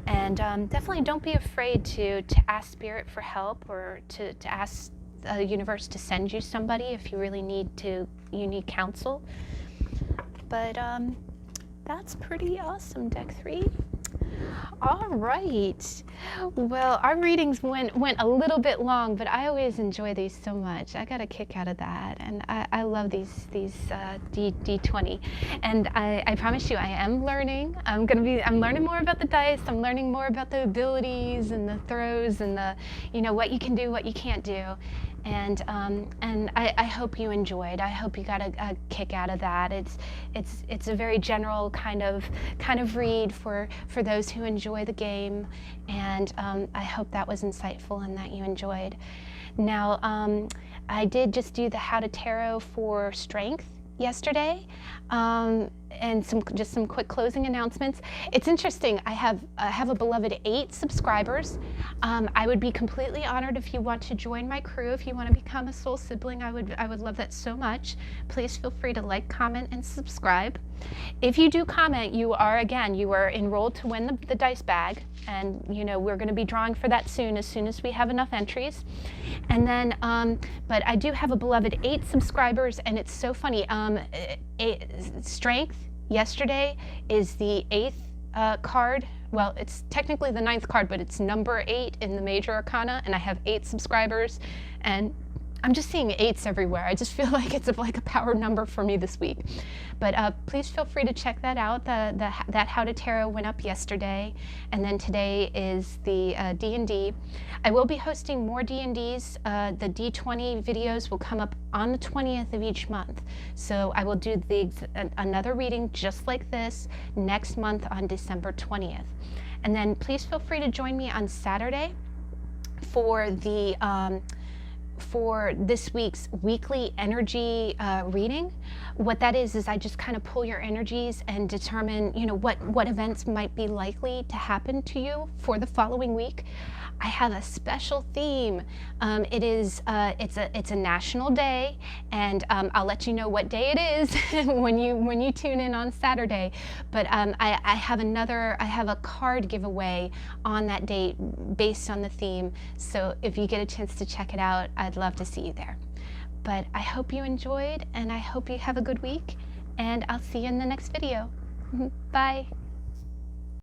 And definitely don't be afraid to ask spirit for help, or to ask the universe to send you somebody if you really need counsel. But that's pretty awesome, deck 3. All right. Well, our readings went a little bit long, but I always enjoy these so much. I got a kick out of that, and I love these D20. And I promise you, I am learning. I'm learning more about the dice. I'm learning more about the abilities and the throws and the what you can do, what you can't do. And I hope you enjoyed. I hope you got a kick out of that. It's a very general kind of read for those who enjoy the game, and I hope that was insightful and that you enjoyed. Now, I did just do the How to Tarot for Strength yesterday, and some quick closing announcements. It's interesting. I have a beloved 8 subscribers. I would be completely honored if you want to join my crew. If you want to become a soul sibling, I would love that so much. Please feel free to like, comment, and subscribe. If you do comment, you are enrolled to win the dice bag, and we're going to be drawing for that soon as we have enough entries. And then, but I do have a beloved 8 subscribers, and it's so funny. Strength yesterday is the 8th card. Well, it's technically the 9th card, but it's number 8 in the Major Arcana, and I have 8 subscribers, and I'm just seeing 8s everywhere. I just feel like it's like a power number for me this week. But please feel free to check that out. That How to Tarot went up yesterday, and then today is the D&D. I will be hosting more D&Ds. The D20 videos will come up on the 20th of each month. So I will do another reading just like this next month on December 20th. And then please feel free to join me on Saturday for this week's weekly energy reading. What that is I just kind of pull your energies and determine, you know, what events might be likely to happen to you for the following week. I have a special theme. It's a national day, and I'll let you know what day it is when you tune in on Saturday. But I have a card giveaway on that date based on the theme. So if you get a chance to check it out, I'd love to see you there. But I hope you enjoyed, and I hope you have a good week, and I'll see you in the next video. Bye.